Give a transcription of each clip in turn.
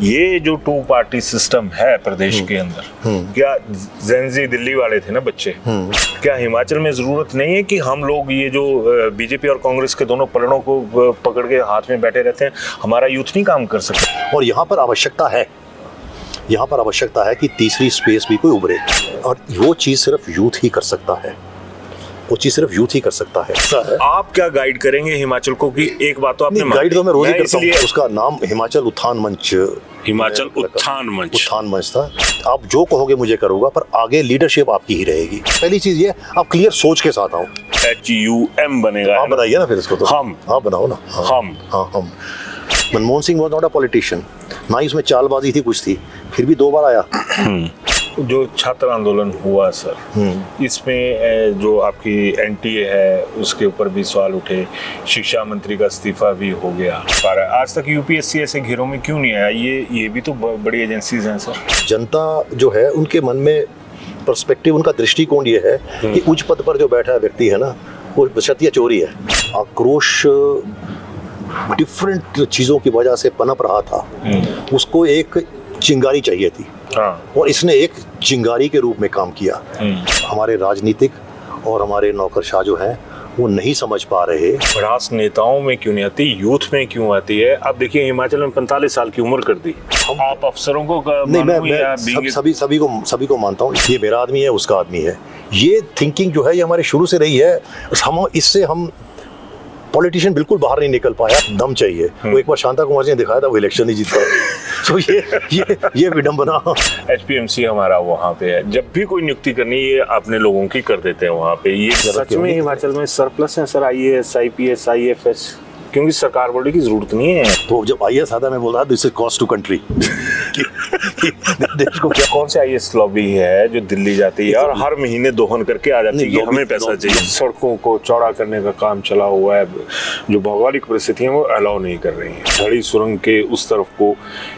ये जो to party system है प्रदेश के अंदर, क्या जेनजी दिल्ली वाले थे ना बच्चे, क्या हिमाचल में जरूरत नहीं है कि हम लोग ये जो बीजेपी और कांग्रेस के दोनों पलड़ों को पकड़ के हाथ में बैठे रहते हैं, हमारा यूथ नहीं काम कर सकता? और यहाँ पर आवश्यकता है कि तीसरी स्पेस भी कोई उभरे, और वो चीज़ सिर्फ यूथ ही कर सकता है, आप क्या गाइड करेंगे हिमाचल को? कि एक बात तो आपने गाइड तो मैं रोज ही करता हूं, उसका नाम हिमाचल उत्थान मंच था। आप जो कहोगे मुझे करूंगा, पर आगे लीडरशिप आपकी ही रहेगी। पहली चीज ये, आप क्लियर सोच के साथ आओ। HUM बनेगा, आप बताइए ना फिर इसको। तो हम, आप बनाओ ना। हम Manmohan Singh was not a politician, ना ही उसमें चालबाजी थी, कुछ थी, फिर भी 2 बार आया। जो छात्र आंदोलन हुआ सर, इसमें जो आपकी NTA है उसके ऊपर भी सवाल उठे, शिक्षा मंत्री का इस्तीफा भी हो गया, पर आज तक UPSC ऐसे घेरों में क्यों नहीं आया? ये भी तो बड़ी एजेंसीज हैं सर। जनता जो है, उनके मन में पर्सपेक्टिव, उनका दृष्टिकोण ये है कि उच्च पद पर जो बैठा व्यक्ति है ना, वो बशर्तिया चोरी है। आक्रोश डिफरेंट चीज़ों की वजह से पनप रहा था, उसको एक चिंगारी चाहिए थी। और इसने एक चिंगारी के रूप में काम किया। हमारे राजनीतिक और हमारे नौकरशाह जो हैं, वो नहीं समझ पा रहे। भड़ास नेताओं में क्यों नहीं आती, यूथ में क्यों आती है? अब देखिए हिमाचल में 45 साल की उम्र कर दी। आप अफसरों को नहीं, मैं सभी को मानता हूँ, ये मेरा आदमी है, उसका आदमी है। ये थिंकिंग जो है, ये हमारे शुरू से रही है। हम पॉलिटिशियन बिल्कुल बाहर नहीं निकल पाया। दम चाहिए। वो एक बार शांता कुमार जी ने दिखाया था, वो इलेक्शन नहीं जीता। तो ये विडंबना। HPMC हमारा वहाँ पे है, जब भी कोई नियुक्ति करनी है अपने लोगों की कर देते हैं वहाँ पे। ये सच में हिमाचल में सरप्लस है सर, IAS, IPS, IFS, क्योंकि सरकार बोर्ड की जरूरत नहीं है। तो जब IAS आता, मैं बोल रहा this is cost to country. देश को क्या, कौन से IAS लॉबी है जो दिल्ली जाती है और हर महीने दोहन करके आ जाती है, हमें पैसा चाहिए। सड़कों को चौड़ा करने का काम चला हुआ है, जो भौगोलिक परिस्थितियां वो अलाउ नहीं कर रही हैं। धड़ी सुरंग के उस तरफ को,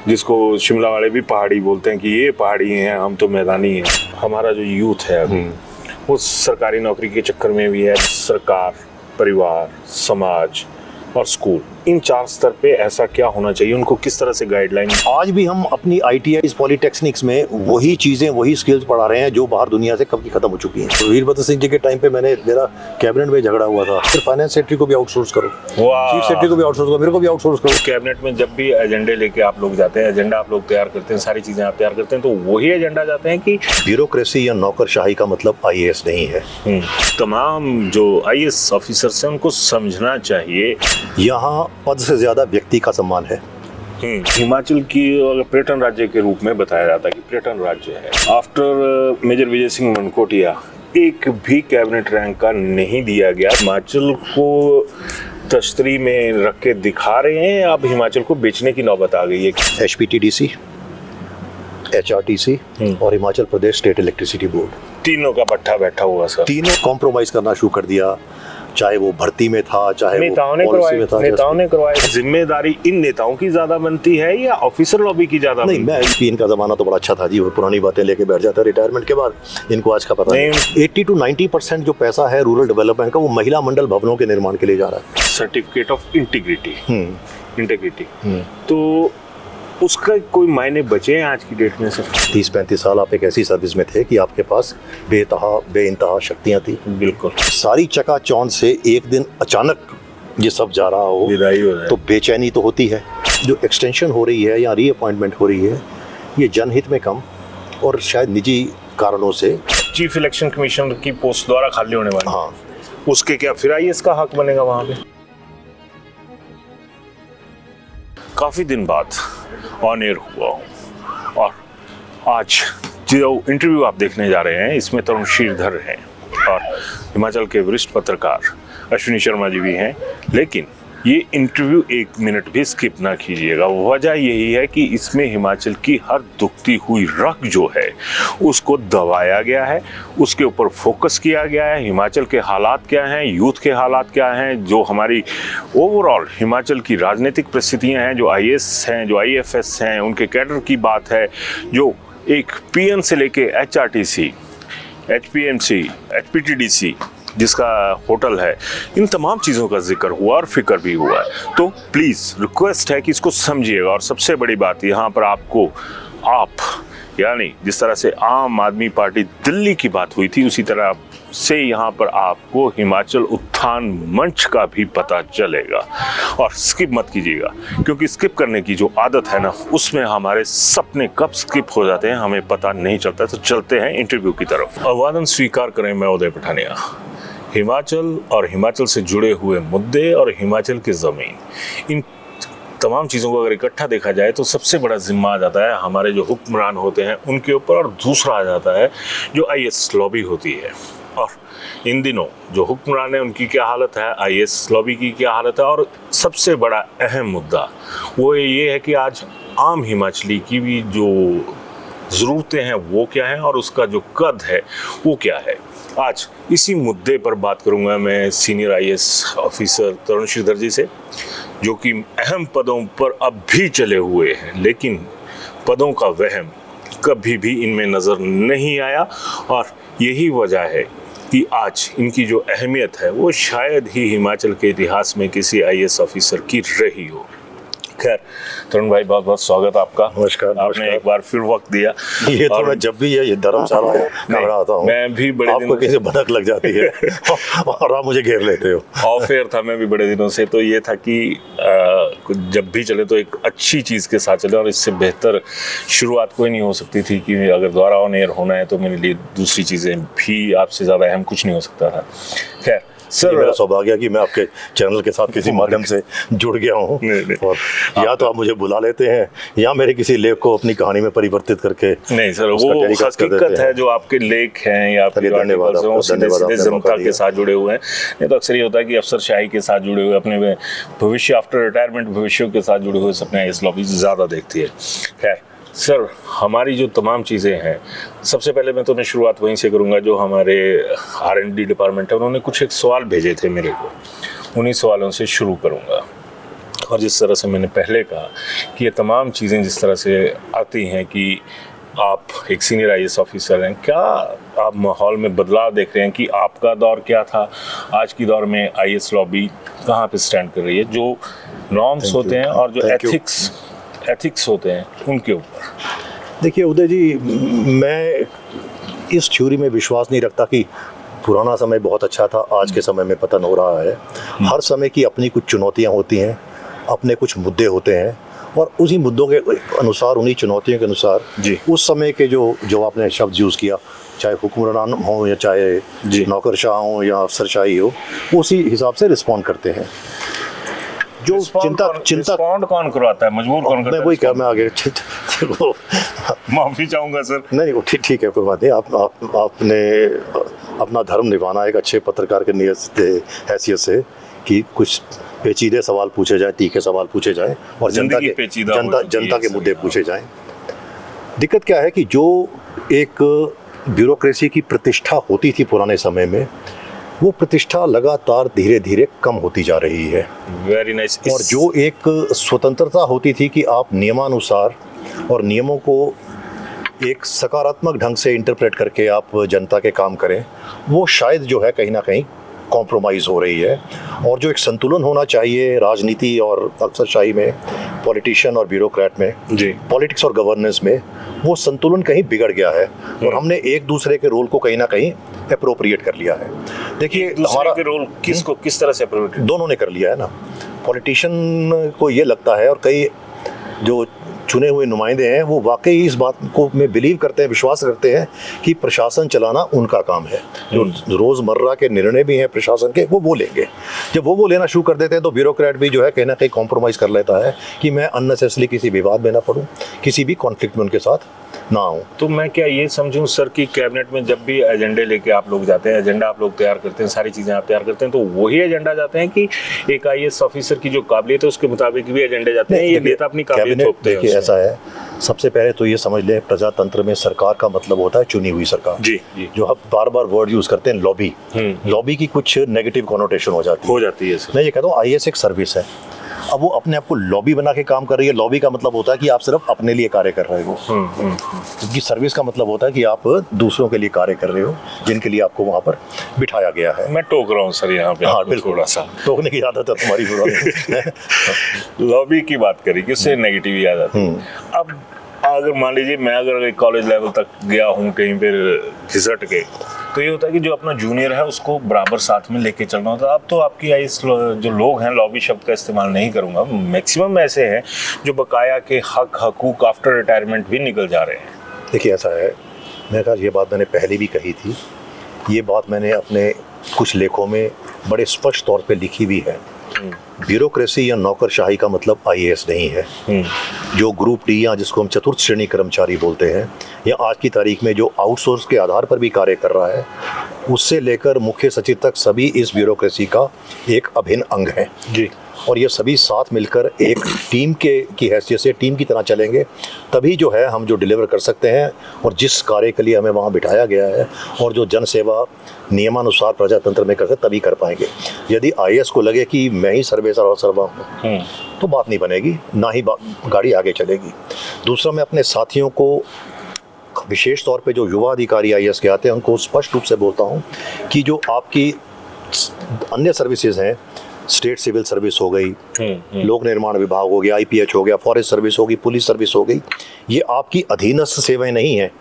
जिसको शिमला वाले भी पहाड़ी बोलते हैं, कि ये पहाड़ी हैं, हम तो मैदानी हैं। हमारा जो यूथ है अभी, वो सरकारी नौकरी के चक्कर में भी है। सरकार, परिवार, समाज और स्कूल, इन 4 स्तर पे ऐसा क्या होना चाहिए? उनको किस तरह से गाइडलाइन? आज भी हम अपनी ITI पॉलिटेक्निक्स में वही चीजें, वही स्किल्स पढ़ा रहे हैं जो बाहर दुनिया से कब की खत्म हो चुकी हैं। तो वीरभद्र सिंह जी के टाइम पे मेरा कैबिनेट में झगड़ा हुआ था, फिर फाइनेंस सेक्रेटरी को भी आउटसोर्स करो, चीफ सेक्रेटरी को भी आउटसोर्स करो, मेरे को भी आउटसोर्स करो। कैबिनेट में जब भी एजेंडे लेके आप लोग जाते हैं, एजेंडा आप लोग तैयार करते हैं, सारी चीजें आप तैयार करते हैं, तो वही एजेंडा जाते हैं कि ब्यूरोक्रेसी या नौकरशाही का मतलब IAS नहीं है। तमाम जो IAS ऑफिसर्स हैं उनको समझना चाहिए, यहाँ पद से ज्यादा व्यक्ति का सम्मान है। हिमाचल की पर्यटन राज्य के रूप में बताया जाता है कि पर्यटन राज्य है। आफ्टर मेजर विजय सिंह मनकोटिया, एक भी कैबिनेट रैंक का नहीं दिया गया। हिमाचल को तश्तरी में रख के दिखा रहे हैं, अब हिमाचल को बेचने की नौबत आ गई है। HPTDC, HRTC और Himachal Pradesh state electricity board, तीनों का पट्टा बैठा हुआ सर। तीनों कॉम्प्रोमाइज करना शुरू कर दिया, चाहे वो भर्ती में था, चाहे नेताओं ने करवाया। जिम्मेदारी इन नेताओं की ज्यादा बनती है या ऑफिसर लॉबी की ज्यादा? नहीं, मैं इनका जमाना तो बड़ा अच्छा था जी, वो पुरानी बातें लेके बैठ जाता है रिटायरमेंट के बाद, इनको आज का पता नहीं। 80 to 90% जो पैसा है रूरल डेवलपमेंट का, वो महिला मंडल भवनों के निर्माण के लिए जा रहा है। सर्टिफिकेट ऑफ इंटीग्रिटी, तो उसका कोई मायने बचे हैं आज की डेट में सर? 30-35 साल आप एक ऐसी सर्विस में थे कि आपके पास बेइंतहा शक्तियां थी। बिल्कुल। सारी चकाचौंध से एक दिन अचानक ये सब जा रहा हो तो बेचैनी तो होती है। जो एक्सटेंशन हो रही है या रीअपॉइंटमेंट हो रही है, ये जनहित में कम और शायद निजी कारणों से। चीफ इलेक्शन कमीशनर की पोस्ट द्वारा खाली होने वाली, हाँ, उसके क्या फिर IAS का हक बनेगा वहां पे? काफी दिन बाद ऑन एयर हुआ हूँ और आज जो इंटरव्यू आप देखने जा रहे हैं, इसमें तरुण श्रीधर हैं और हिमाचल के वरिष्ठ पत्रकार अश्विनी शर्मा जी भी हैं। लेकिन ये इंटरव्यू 1 मिनट भी स्किप ना कीजिएगा। वजह यही है कि इसमें हिमाचल की हर दुखती हुई रग जो है उसको दबाया गया है, उसके ऊपर फोकस किया गया है। हिमाचल के हालात क्या हैं, यूथ के हालात क्या हैं, जो हमारी ओवरऑल हिमाचल की राजनीतिक परिस्थितियां हैं, जो IAS हैं, जो IFS हैं, उनके कैडर की बात है, जो एक PN से लेके HRTC, HPMC, HPTDC, जिसका होटल है, इन तमाम चीज़ों का जिक्र हुआ और फिक्र भी हुआ है। तो प्लीज़ रिक्वेस्ट है कि इसको समझिएगा। और सबसे बड़ी बात यहाँ पर आपको यानी जिस तरह से आम आदमी पार्टी दिल्ली की बात हुई थी, उसी तरह से यहाँ पर आपको हिमाचल उत्थान मंच का भी पता चलेगा। और स्किप मत कीजिएगा, क्योंकि स्किप करने की जो आदत है ना, उसमें हमारे सपने कब स्किप हो जाते हैं हमें पता नहीं चलता। तो चलते हैं इंटरव्यू की तरफ। अभिवादन स्वीकार करें, मैं उदय पठानिया। हिमाचल और हिमाचल से जुड़े हुए मुद्दे और हिमाचल की ज़मीन, इन तमाम चीज़ों को अगर इकट्ठा देखा जाए तो सबसे बड़ा जिम्मा आ जाता है हमारे जो हुक्मरान होते हैं उनके ऊपर, और दूसरा आ जाता है जो IAS लॉबी होती है। और इन दिनों जो हुक्मरान है उनकी क्या हालत है, IAS लॉबी की क्या हालत है, और सबसे बड़ा अहम मुद्दा वो ये है कि आज आम हिमाचली की भी जो ज़रूरतें हैं वो क्या हैं और उसका जो कद है वो क्या है। आज इसी मुद्दे पर बात करूंगा मैं सीनियर IAS ऑफिसर तरुण श्रीधर जी से, जो कि अहम पदों पर अब भी चले हुए हैं, लेकिन पदों का वहम कभी भी इनमें नज़र नहीं आया। और यही वजह है कि आज इनकी जो अहमियत है वो शायद ही हिमाचल के इतिहास में किसी IAS ऑफिसर की रही हो। खैर तरुण भाई, बहुत बहुत स्वागत आपका। नमस्कार। आपने एक बार फिर वक्त दिया। ये तो मैं जब भी ये धर्मशाला खड़ा आता हूँ, मैं भी बड़े आपको कैसे भनक लग जाती है और आप मुझे घेर लेते हो। ऑफ एयर था मैं भी बड़े दिनों से, तो ये था कि जब भी चले तो एक अच्छी चीज़ के साथ चले, और इससे बेहतर शुरुआत कोई नहीं हो सकती थी कि अगर दोबारा ऑन एयर होना है तो मेरे लिए दूसरी चीज़ें भी आपसे ज़्यादा अहम कुछ नहीं हो सकता था। खैर सर, मेरा सौभाग्य कि मैं आपके चैनल के साथ किसी माध्यम से जुड़ गया हूँ, और या तो आप मुझे बुला लेते हैं या मेरे किसी लेख को अपनी कहानी में परिवर्तित करके। नहीं सर, वो हकीकत है जो आपके लेख हैं या आपके जनता के साथ जुड़े हुए हैं। नहीं तो अक्सर ये होता है कि अफसरशाही के साथ जुड़े हुए, अपने भविष्य आफ्टर रिटायरमेंट भविष्य के साथ जुड़े हुए सपने IAS लॉबी ज़्यादा देखती है। खैर सर, हमारी जो तमाम चीज़ें हैं, सबसे पहले मैं तो मैं शुरुआत वहीं से करूंगा जो हमारे R&D डिपार्टमेंट है, उन्होंने कुछ एक सवाल भेजे थे मेरे को, उन्हीं सवालों से शुरू करूंगा। और जिस तरह से मैंने पहले कहा कि ये तमाम चीज़ें जिस तरह से आती हैं कि आप एक सीनियर IAS ऑफिसर हैं, क्या आप माहौल में बदलाव देख रहे हैं कि आपका दौर क्या था, आज की दौर में IAS लॉबी कहाँ पे स्टैंड कर रही है, जो नॉर्म्स होते हैं और जो एथिक्स होते हैं उनके ऊपर। देखिए उदय जी, मैं इस थ्योरी में विश्वास नहीं रखता कि पुराना समय बहुत अच्छा था, आज के समय में पतन हो रहा है। हर समय की अपनी कुछ चुनौतियां होती हैं, अपने कुछ मुद्दे होते हैं, और उसी मुद्दों के अनुसार, उन्हीं चुनौतियों के अनुसार जी उस समय के जो आपने शब्द यूज़ किया, चाहे हुक्मरान हो या चाहे नौकरशाह हो या अफसरशाही हो, उसी हिसाब से रिस्पॉन्ड करते हैं। जो चिंता कौन करवाता है, मजबूर कौन करता है? मैं वही क्या, मैं आगे माफी चाहूंगा सर। नहीं, ठीक है, कोई बात नहीं। आपने अपना धर्म निभाना एक अच्छे पत्रकार के हैसियत से कि कुछ पेचीदे सवाल पूछे जाए, तीखे सवाल पूछे जाए, और जनता के मुद्दे पूछे जाएं। दिक्कत क्या है कि जो एक ब्यूरोक्रेसी की प्रतिष्ठा होती थी पुराने समय में, वो प्रतिष्ठा लगातार धीरे धीरे कम होती जा रही है। Very nice. और जो एक स्वतंत्रता होती थी कि आप नियमानुसार और नियमों को एक सकारात्मक ढंग से इंटरप्रेट करके आप जनता के काम करें, वो शायद जो है कहीं ना कहीं कॉम्प्रोमाइज़ हो रही है। और जो एक संतुलन होना चाहिए राजनीति और अफसरशाही में, पॉलिटिशियन और ब्यूरोक्रेट में, जी पॉलिटिक्स और गवर्नेंस में, वो संतुलन कहीं बिगड़ गया है और हमने एक दूसरे के रोल को कहीं ना कहीं अप्रोप्रिएट कर लिया है। देखिए हमारा रोल किस तरह से अप्रोप्रिएट दोनों ने कर लिया है ना। पॉलिटिशियन को ये लगता है, और कई जो चुने हुए नुमाइंदे हैं वो वाकई इस बात को में बिलीव करते हैं, विश्वास करते हैं कि प्रशासन चलाना उनका काम है। जो रोज़मर्रा के निर्णय भी हैं प्रशासन के, वो लेंगे। जब वो लेना शुरू कर देते हैं तो ब्यूरोक्रेट भी जो है कहीं ना कहीं कॉम्प्रोमाइज़ कर लेता है कि मैं अननेसेसरी किसी विवाद में ना पड़ूं, किसी भी कॉन्फ्लिक्ट में उनके साथ ना आऊं। तो मैं क्या ये समझूं सर कि कैबिनेट में जब भी एजेंडे लेके आप लोग जाते हैं, एजेंडा आप लोग तैयार करते हैं, सारी चीज़ें आप तैयार करते हैं, तो वही एजेंडा जाते हैं कि एक IAS ऑफिसर की जो काबिलियत है उसके मुताबिक भी एजेंडे जाते हैं? ये नेता अपनी काबिलियत थोपते हैं? ऐसा है, सबसे पहले तो ये समझ लें, प्रजातंत्र में सरकार का मतलब होता है चुनी हुई सरकार। जी। जो हम बार बार वर्ड यूज करते हैं लॉबी की कुछ नेगेटिव कॉनोटेशन हो जाती है। मैं ये कहता हूँ IAS एक सर्विस है, अब वो अपने आप को लॉबी बना के काम कर रही है। लॉबी का मतलब होता है कि आप सिर्फ अपने लिए कार्य कर रहे हो, क्योंकि सर्विस का मतलब होता है कि आप दूसरों के लिए कार्य कर रहे हो, जिनके लिए आपको वहाँ पर बिठाया गया है। मैं टोक रहा हूँ सर यहाँ पे, हाँ आपको बिल्कुल, थोड़ा सा टोकने की आदत है तुम्हारी। लॉबी की बात करी कि उससे नेगेटिव याद आती है। अब अगर मान लीजिए मैं अगर कॉलेज लेवल तक गया हूँ कहीं पर घिसट के, तो ये होता है कि जो अपना जूनियर है उसको बराबर साथ में लेके चलना होता है। अब तो आपकी जो लोग हैं, लॉबी शब्द का इस्तेमाल नहीं करूँगा, मैक्सिमम ऐसे हैं जो बकाया के हकूक आफ्टर रिटायरमेंट भी निकल जा रहे हैं। देखिए ऐसा है, मेरे ख्याल ये बात मैंने पहले भी कही थी, ये बात मैंने अपने कुछ लेखों में बड़े स्पष्ट तौर पे लिखी भी है। ब्यूरोक्रेसी या नौकरशाही का मतलब आईएएस नहीं है। जो ग्रुप डी या जिसको हम चतुर्थ श्रेणी कर्मचारी बोलते हैं, या आज की तारीख में जो आउटसोर्स के आधार पर भी कार्य कर रहा है, उससे लेकर मुख्य सचिव तक सभी इस ब्यूरोक्रेसी का एक अभिन्न अंग है जी। और ये सभी साथ मिलकर एक टीम की हैसियत से टीम की तरह चलेंगे, तभी जो है हम जो डिलीवर कर सकते हैं, और जिस कार्य के लिए हमें वहाँ बिठाया गया है और जो जन सेवा नियमानुसार प्रजातंत्र में करते तभी कर पाएंगे। यदि आईएएस को लगे कि मैं ही सर्वा हूँ तो बात नहीं बनेगी, ना ही गाड़ी आगे चलेगी। दूसरा, मैं अपने साथियों को विशेष तौर पे जो युवा अधिकारी आईएएस के आते हैं उनको स्पष्ट रूप से बोलता हूँ कि जो आपकी अन्य सर्विसेज हैं, स्टेट सिविल सर्विस हो गई, लोक निर्माण विभाग हो गया, आईपीएच हो गया, फॉरेस्ट सर्विस होगी, पुलिस सर्विस हो गई, ये आपकी अधीनस्थ सेवाएं नहीं हैं,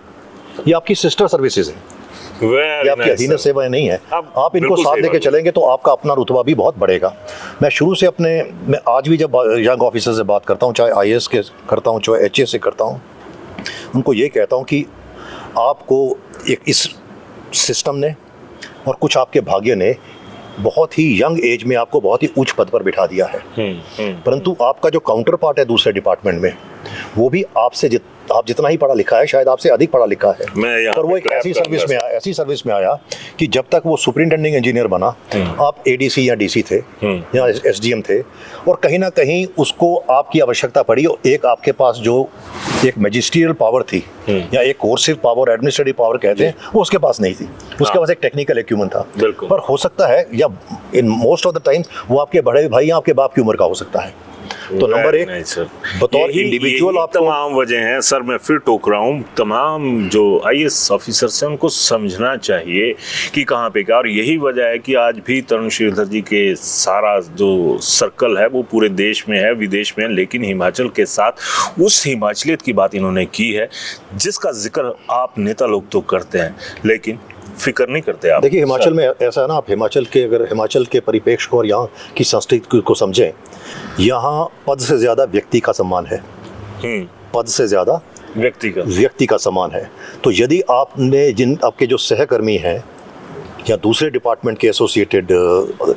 ये आपकी सिस्टर सर्विसेज हैं, ये आपकी अधीनस्थ सेवाएं नहीं है। आप इनको साथ लेके चलेंगे तो आपका अपना रुतबा भी बहुत बढ़ेगा। मैं शुरू से मैं आज भी जब यंग ऑफिसर से बात करता हूँ, चाहे आईएएस के करता हूँ, चाहे एचएएस से करता हूँ, उनको ये कहता हूँ कि आपको एक इस सिस्टम ने और कुछ आपके भाग्य ने बहुत ही यंग एज में आपको बहुत ही उच्च पद पर बिठा दिया है, परंतु आपका जो काउंटर पार्ट है दूसरे डिपार्टमेंट में, वो भी आपसे आप जितना ही पढ़ा लिखा है, शायद आपसे अधिक पढ़ा लिखा है, पर वो एक ऐसी सर्विस में आया कि जब तक वो सुपरिटेंडिंग इंजीनियर बना, आप एडीसी या डीसी थे या एसडीएम थे, और कहीं ना कहीं उसको आपकी आवश्यकता पड़ी, और एक आपके पास जो एक मैजिस्ट्रियल पावर थी या एक कोर्सिव पावर, एडमिनिस्ट्रेटिव पावर कहते हैं, वो उसके पास नहीं थी। उसके पास एक टेक्निकल एक्यूमेंट था, पर हो सकता है, या in most of the time वो आपके बड़े भाई या आपके बाप की उम्र का हो सकता है। तो नंबर एक, बतौर इंडिविजुअल आप तमाम वजह हैं सर, मैं फिर टोक रहा हूँ, तमाम जो आईएएस ऑफिसर्स हैं उनको समझना चाहिए कि कहाँ पे क्या, और यही वजह है कि आज भी तरुण श्रीधर जी के सारा जो सर्कल है वो पूरे देश में है, विदेश में है, लेकिन हिमाचल के साथ उस हिमाचलियत की बात इन्होंने की है जिसका जिक्र आप नेता लोग तो करते हैं लेकिन फिक्र नहीं करते आप। देखिए हिमाचल में ऐसा है ना, आप हिमाचल के परिप्रेक्ष्य को और यहाँ की संस्कृति को समझें, यहाँ पद से ज्यादा व्यक्ति का सम्मान है, पद से ज्यादा व्यक्ति का सम्मान है। तो यदि आपने आपके जो सहकर्मी हैं या दूसरे डिपार्टमेंट के एसोसिएटेड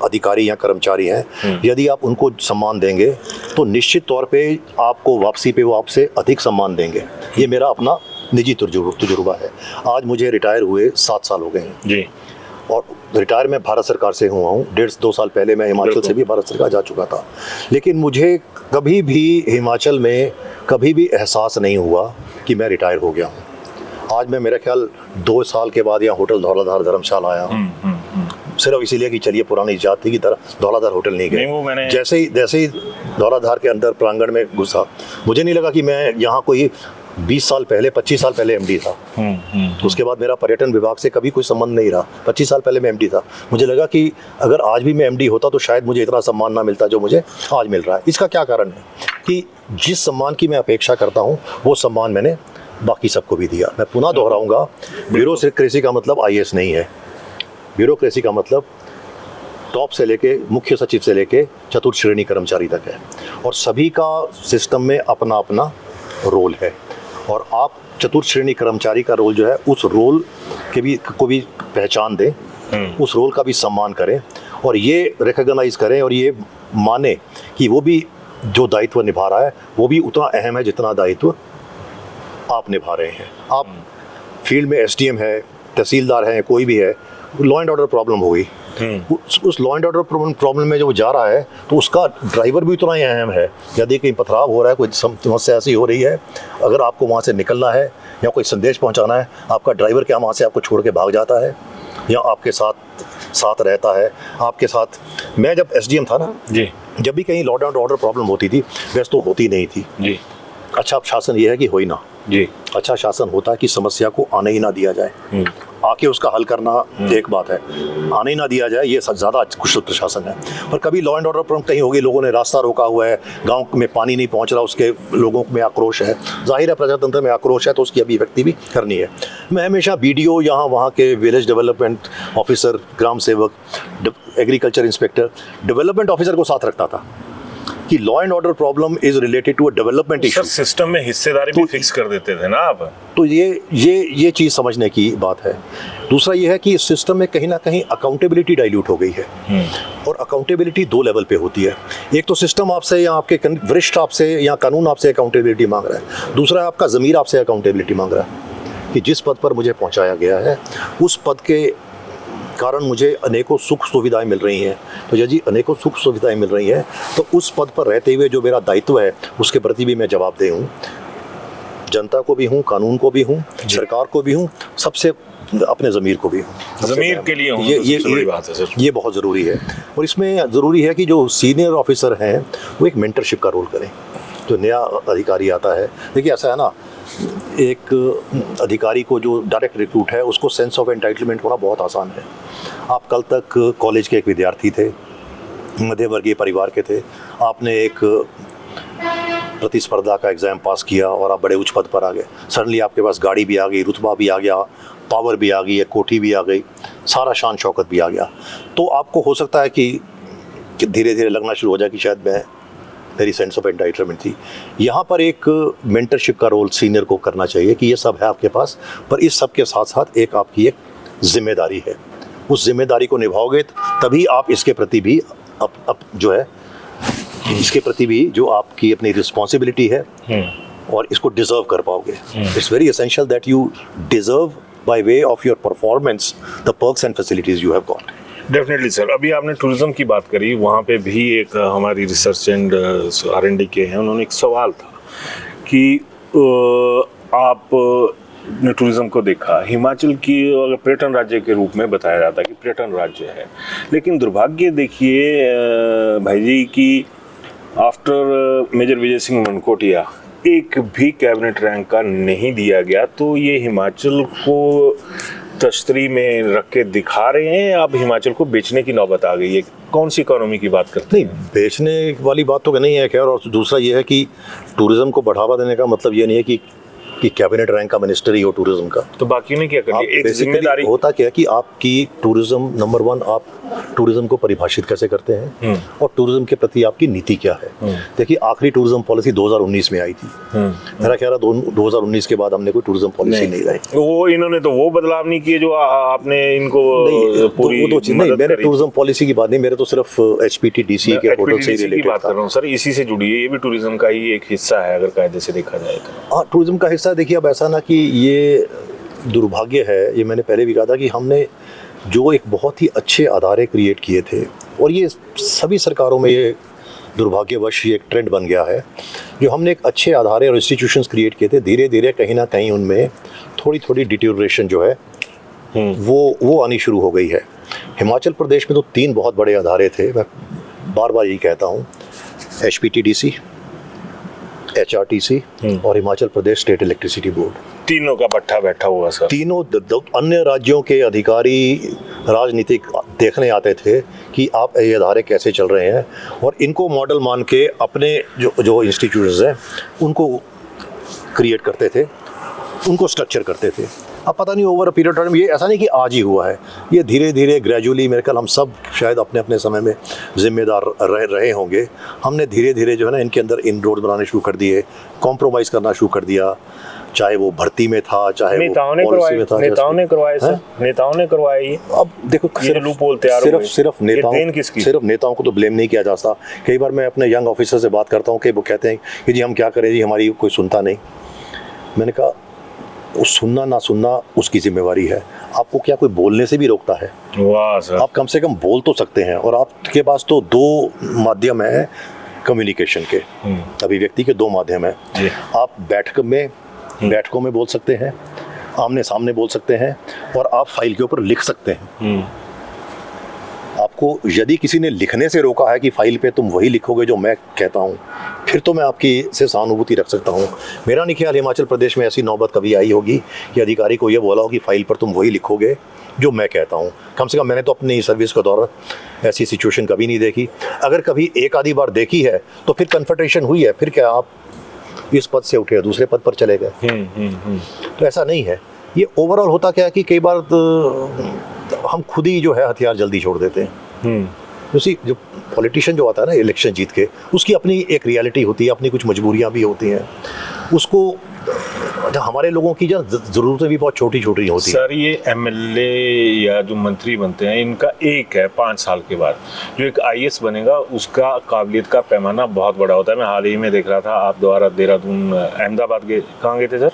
अधिकारी या कर्मचारी हैं, यदि आप उनको सम्मान देंगे तो निश्चित तौर पे आपको वापसी पे वो आपसे अधिक सम्मान देंगे। ये मेरा अपना निजी तजुर्बा है। आज मुझे रिटायर हुए 7 साल हो गए हैं जी, और रिटायर मैं भारत सरकार से हुआ हूँ। 1.5-2 साल पहले मैं हिमाचल से भी भारत सरकार जा चुका था, लेकिन मुझे कभी भी हिमाचल में कभी भी एहसास नहीं हुआ कि मैं रिटायर हो गया हूँ। आज मैं मेरा ख्याल 2 साल के बाद यहाँ होटल धौलाधार धर्मशाला आया हूँ, सिर्फ इसीलिए कि चलिए पुरानी इजात थी कि धौलाधार होटल नहीं गए। जैसे ही धौलाधार के अंदर प्रांगण में घुसा, मुझे नहीं लगा कि मैं यहाँ कोई 20 साल पहले 25 साल पहले एमडी था। उसके बाद मेरा पर्यटन विभाग से कभी कोई संबंध नहीं रहा। 25 साल पहले मैं एमडी था। मुझे लगा कि अगर आज भी मैं एमडी होता तो शायद मुझे इतना सम्मान ना मिलता जो मुझे आज मिल रहा है। इसका क्या कारण है कि जिस सम्मान की मैं अपेक्षा करता हूँ वो सम्मान मैंने बाकी सबको भी दिया। मैं पुनः दोहराऊंगा, ब्यूरोक्रेसी का मतलब आईएएस नहीं है। ब्यूरोक्रेसी का मतलब टॉप से लेके मुख्य सचिव से लेके चतुर्थ श्रेणी कर्मचारी तक है, और सभी का सिस्टम में अपना अपना रोल है, और आप चतुर्थ श्रेणी कर्मचारी का रोल जो है उस रोल को भी पहचान दें, उस रोल का भी सम्मान करें, और ये रिकॉग्नाइज करें और ये माने कि वो भी जो दायित्व निभा रहा है वो भी उतना अहम है जितना दायित्व आप निभा रहे हैं। आप फील्ड में एसडीएम है, तहसीलदार हैं, कोई भी है, लॉ एंड ऑर्डर प्रॉब्लम हो गई, उस लॉ एंड ऑर्डर प्रॉब्लम में जो जा रहा है तो उसका ड्राइवर भी उतना ही अहम है। यदि कहीं पथराव हो रहा है, कोई समस्या ऐसी हो रही है, अगर आपको वहाँ से निकलना है या कोई संदेश पहुँचाना है, आपका ड्राइवर क्या वहाँ से आपको छोड़ के भाग जाता है या आपके साथ रहता है, आपके साथ। मैं जब एसडीएम था ना जी, जब भी कहीं लॉ एंड ऑर्डर प्रॉब्लम होती थी, वैसे तो होती नहीं थी जी अच्छा शासन ये है कि हो ही ना, जी अच्छा शासन होता है कि समस्या को आने ही ना दिया जाए, आके उसका हल करना एक बात है, आने ही ना दिया जाए ये ज़्यादा कुशल प्रशासन है। पर कभी लॉ एंड ऑर्डर प्रॉब्लम कहीं होगी, लोगों ने रास्ता रोका हुआ है, गांव में पानी नहीं पहुंच रहा, उसके लोगों में आक्रोश है, जाहिर है प्रजातंत्र में आक्रोश है तो उसकी अभिव्यक्ति भी करनी है। मैं हमेशा बीडीओ, यहाँ वहाँ के विलेज डेवलपमेंट ऑफिसर, ग्राम सेवक, एग्रीकल्चर इंस्पेक्टर, डेवलपमेंट ऑफिसर को साथ रखता था कि law and order problem is related to a development issue. System में हिस्सेदारी भी फिक्स कर देते थे ना आप। तो ये चीज़ समझने की बात है। दूसरा ये है कि इस सिस्टम में कहीं ना कहीं अकाउंटेबिलिटी डाइल्यूट हो गई है, और अकाउंटेबिलिटी दो लेवल पे होती है। एक तो सिस्टम आपसे या आपके वरिष्ठ आपसे या कानून आपसे अकाउंटेबिलिटी मांग रहा है, दूसरा आपका ज़मीर आपसे अकाउंटेबिलिटी मांग रहा है कि जिस पद पर मुझे पहुंचाया गया है उस पद के कारण मुझे अनेकों सुख सुविधाएं मिल रही हैं। तो यदि अनेकों सुख सुविधाएं मिल रही हैं तो उस पद पर रहते हुए जो मेरा दायित्व है उसके प्रति भी मैं जवाबदेह हूँ, जनता को भी हूँ, कानून को भी हूँ, सरकार को भी हूँ, सबसे अपने ज़मीर को भी हूँ। ज़मीर के लिए ये बात है सर, ये बहुत ज़रूरी है। और इसमें ज़रूरी है कि जो सीनियर ऑफिसर हैं वो एक मेंटरशिप का रोल करें। जो नया अधिकारी आता है, देखिए ऐसा है ना, एक अधिकारी को जो डायरेक्ट रिक्रूट है उसको सेंस ऑफ एंटाइटलमेंट होना बहुत आसान है। आप कल तक कॉलेज के एक विद्यार्थी थे, मध्य वर्गीय परिवार के थे, आपने एक प्रतिस्पर्धा का एग्ज़ाम पास किया और आप बड़े उच्च पद पर आ गए। सडनली आपके पास गाड़ी भी आ गई, रुतबा भी आ गया, पावर भी आ गई, एक कोठी भी आ गई, सारा शान शौकत भी आ गया। तो आपको हो सकता है कि धीरे धीरे लगना शुरू हो जाए कि शायद मेरी सेंस ऑफ एंटाइटलमेंट थी। यहाँ पर एक मेंटरशिप का रोल सीनियर को करना चाहिए कि ये सब है आपके पास, पर इस सब के साथ साथ एक आपकी एक जिम्मेदारी है। उस जिम्मेदारी को निभाओगे तभी आप इसके प्रति भी जो है, इसके प्रति भी जो आपकी अपनी रिस्पॉन्सिबिलिटी है और इसको डिजर्व कर पाओगे। It's very essential that you deserve by way of your performance the perks and facilities you have got. Definitely sir. अभी आपने टूरिज्म की बात करी, वहाँ पे भी एक हमारी रिसर्च एंड R&D के हैं, उन्होंने एक सवाल था कि आप ने टूरिज्म को देखा, हिमाचल की अगर पर्यटन राज्य के रूप में बताया जाता है कि पर्यटन राज्य है, लेकिन दुर्भाग्य देखिए भाई जी कि आफ्टर मेजर विजय सिंह मनकोटिया एक भी कैबिनेट रैंक का नहीं दिया गया। तो ये हिमाचल को तश्तरी में रख के दिखा रहे हैं, अब हिमाचल को बेचने की नौबत आ गई है। कौन सी इकोनॉमी की बात करते हैं? नहीं, बेचने वाली बात तो नहीं है खैर। और दूसरा ये है कि टूरिज्म को बढ़ावा देने का मतलब ये नहीं है कि कैबिनेट रैंक का मिनिस्टर ही हो टूरिज्म का। तो बाकियों ने क्या कर लिया? एक जिम्मेदारी होता क्या है कि आपकी टूरिज्म, नंबर वन, आप टूरिज्म को परिभाषित कैसे करते हैं और टूरिज्म के प्रति आपकी नीति क्या है। देखिए आखिरी टूरिज्म पॉलिसी 2019 में आई थी। मेरा ख्याल है 2019 के बाद हमने कोई टूरिज्म पॉलिसी नहीं लाई। वो इन्होंने तो वो बदलाव नहीं किए जो आपने इनको पूरी नहीं, मेरे टूरिज्म पॉलिसी की बात नहीं, मेरे तो सिर्फ HPTDC के होटल से रिलेटेड बात कर रहा हूँ सर। इसी से जुड़ी है, ये भी टूरिज्म का ही एक हिस्सा है अगर कायदे से देखा जाए तो। हाँ, टूरिज्म का हिस्सा। देखिए अब ऐसा ना कि ये दुर्भाग्य है, ये मैंने पहले भी कहा था कि हमने जो एक बहुत ही अच्छे अदारे क्रिएट किए थे, और ये सभी सरकारों में ये दुर्भाग्यवश ये एक ट्रेंड बन गया है, जो हमने एक अच्छे अदारे और इंस्टीट्यूशंस क्रिएट किए थे, धीरे धीरे कहीं ना कहीं उनमें थोड़ी थोड़ी डिटेरियोरेशन जो है वो आनी शुरू हो गई है। हिमाचल प्रदेश में तो 3 बहुत बड़े अदारे थे, मैं बार बार यही कहता हूँ, HPTDC, HRTC और Himachal Pradesh state electricity board. तीनों का पट्टा बैठा हुआ सर। तीनों अन्य राज्यों के अधिकारी राजनीतिक देखने आते थे कि आप ये अदारे कैसे चल रहे हैं, और इनको मॉडल मान के अपने जो इंस्टीट्यूट्स हैं उनको क्रिएट करते थे, उनको स्ट्रक्चर करते थे। अब पता नहीं over a period of time, ये ऐसा नहीं कि आज ही हुआ है, ये धीरे धीरे ग्रेजुअली, मेरे ख्याल हम सब शायद अपने अपने समय में जिम्मेदार रहे होंगे, हमने धीरे धीरे जो है ना इनके अंदर इनरोड बनाने शुरू कर दिए, कॉम्प्रोमाइज़ करना शुरू कर दिया, चाहे वो भर्ती में था, चाहे नेताओं ने करवाए सर, नेताओं ने करवाए। ये अब देखो सिर्फ नेताओं को तो ब्लेम नहीं किया जा सकता। कई बार मैं अपने यंग ऑफिसर से बात करता हूँ कि वो कहते हैं कि जी हम क्या करें जी, हमारी कोई सुनता नहीं। मैंने कहा वो सुनना ना सुनना उसकी जिम्मेवारी है, आपको क्या कोई बोलने से भी रोकता है? वाह सर। आप कम से कम बोल तो सकते हैं, और आपके पास तो 2 माध्यम है कम्युनिकेशन के, अभिव्यक्ति के 2 माध्यम है। आप बैठकों में बोल सकते हैं, आमने सामने बोल सकते हैं, और आप फाइल के ऊपर लिख सकते हैं। आपको यदि किसी ने लिखने से रोका है कि फाइल पे तुम वही लिखोगे जो मैं कहता हूँ, फिर तो मैं आपकी से सहानुभूति रख सकता हूँ। मेरा नहीं ख्याल हिमाचल प्रदेश में ऐसी नौबत कभी आई होगी कि अधिकारी को ये बोला हो कि फाइल पर तुम वही लिखोगे जो मैं कहता हूँ। कम से कम मैंने तो अपनी सर्विस के दौरान ऐसी सिचुएशन कभी नहीं देखी। अगर कभी एक आधी बार देखी है तो फिर कन्फ्रंटेशन हुई है, फिर क्या आप इस पद से उठे दूसरे पद पर चले गए। तो ऐसा नहीं है। ये ओवरऑल होता क्या है कि कई बार तो हम खुद ही जो है हथियार जल्दी छोड़ देते हैं। उसी जो पॉलिटिशियन जो आता है ना इलेक्शन जीत के, उसकी अपनी एक रियलिटी होती है, अपनी कुछ मजबूरियां भी होती हैं। उसको हमारे लोगों की जो ज़रूरतें भी बहुत छोटी छोटी होती हैं। सर ये एमएलए या जो मंत्री बनते हैं इनका एक है 5 साल के बाद जो एक आईएएस बनेगा उसका काबिलियत का पैमाना बहुत बड़ा होता है। मैं हाल ही में देख रहा था आप द्वारा देहरादून अहमदाबाद गए, कहाँ गए थे सर?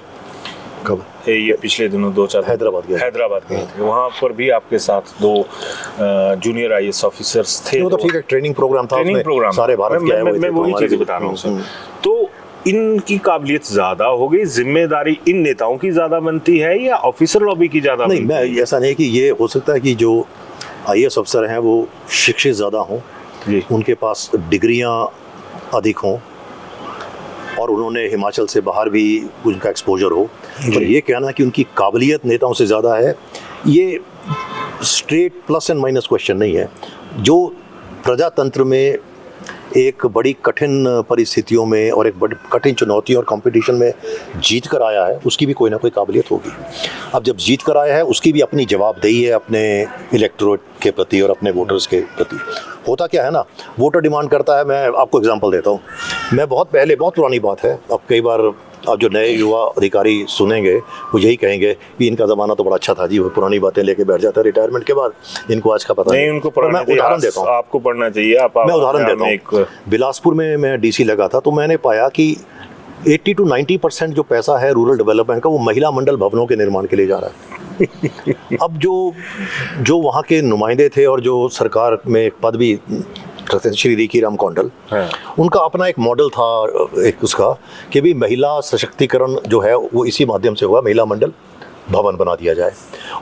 कब? ये पिछले दिनों 2-4 हैदराबाद गए थे। वहाँ पर भी आपके साथ 2 जूनियर आईएएस ऑफिसर्स थे। वो तो ठीक है, ट्रेनिंग प्रोग्राम था, ट्रेनिंग प्रोग्राम सारे भारत के आए हुए थे। मैं वही चीज़ बता रहा हूँ सर। तो इनकी काबिलियत ज्यादा हो गई, जिम्मेदारी इन नेताओं की ज्यादा बनती है या ऑफिसर लॉबी की ज्यादा? नहीं, मैं ऐसा नहीं कि ये हो सकता है कि जो आईएएस अफसर हैं वो शिक्षित ज़्यादा हों, उनके पास डिग्रियां अधिक हों और उन्होंने हिमाचल से बाहर भी उनका एक्सपोजर हो। पर ये कहना कि उनकी काबिलियत नेताओं से ज़्यादा है, ये straight plus and minus question नहीं है। जो प्रजातंत्र में एक बड़ी कठिन परिस्थितियों में और एक बड़ी कठिन चुनौतियों और कंपटीशन में जीत कर आया है, उसकी भी कोई ना कोई काबिलियत होगी। अब जब जीत कर आया है उसकी भी अपनी जवाबदेही है अपने इलेक्टोरेट के प्रति और अपने वोटर्स के प्रति। होता क्या है ना, वोटर डिमांड करता है। मैं आपको एग्जांपल देता हूँ। मैं बहुत पहले, बहुत पुरानी बात है, अब कई बार अब जो नए युवा अधिकारी सुनेंगे वो यही कहेंगे कि इनका ज़माना तो बड़ा अच्छा था जी, वो पुरानी बातें लेके बैठ जाता है रिटायरमेंट के बाद, इनको आज का पता नहीं। उनको मैं उदाहरण देता हूँ, आपको पढ़ना चाहिए। मैं उदाहरण देता हूँ। बिलासपुर में मैं डीसी लगा था तो मैंने पाया कि 80 to 90% जो पैसा है रूरल डेवलपमेंट का वो महिला मंडल भवनों के निर्माण के लिए जा रहा है। अब जो वहाँ के नुमाइंदे थे और जो सरकार में एक पद भी करते थे, श्री रिकी राम कौंडल, उनका अपना एक मॉडल था एक उसका कि भी महिला सशक्तिकरण जो है वो इसी माध्यम से हुआ, महिला मंडल भवन बना दिया जाए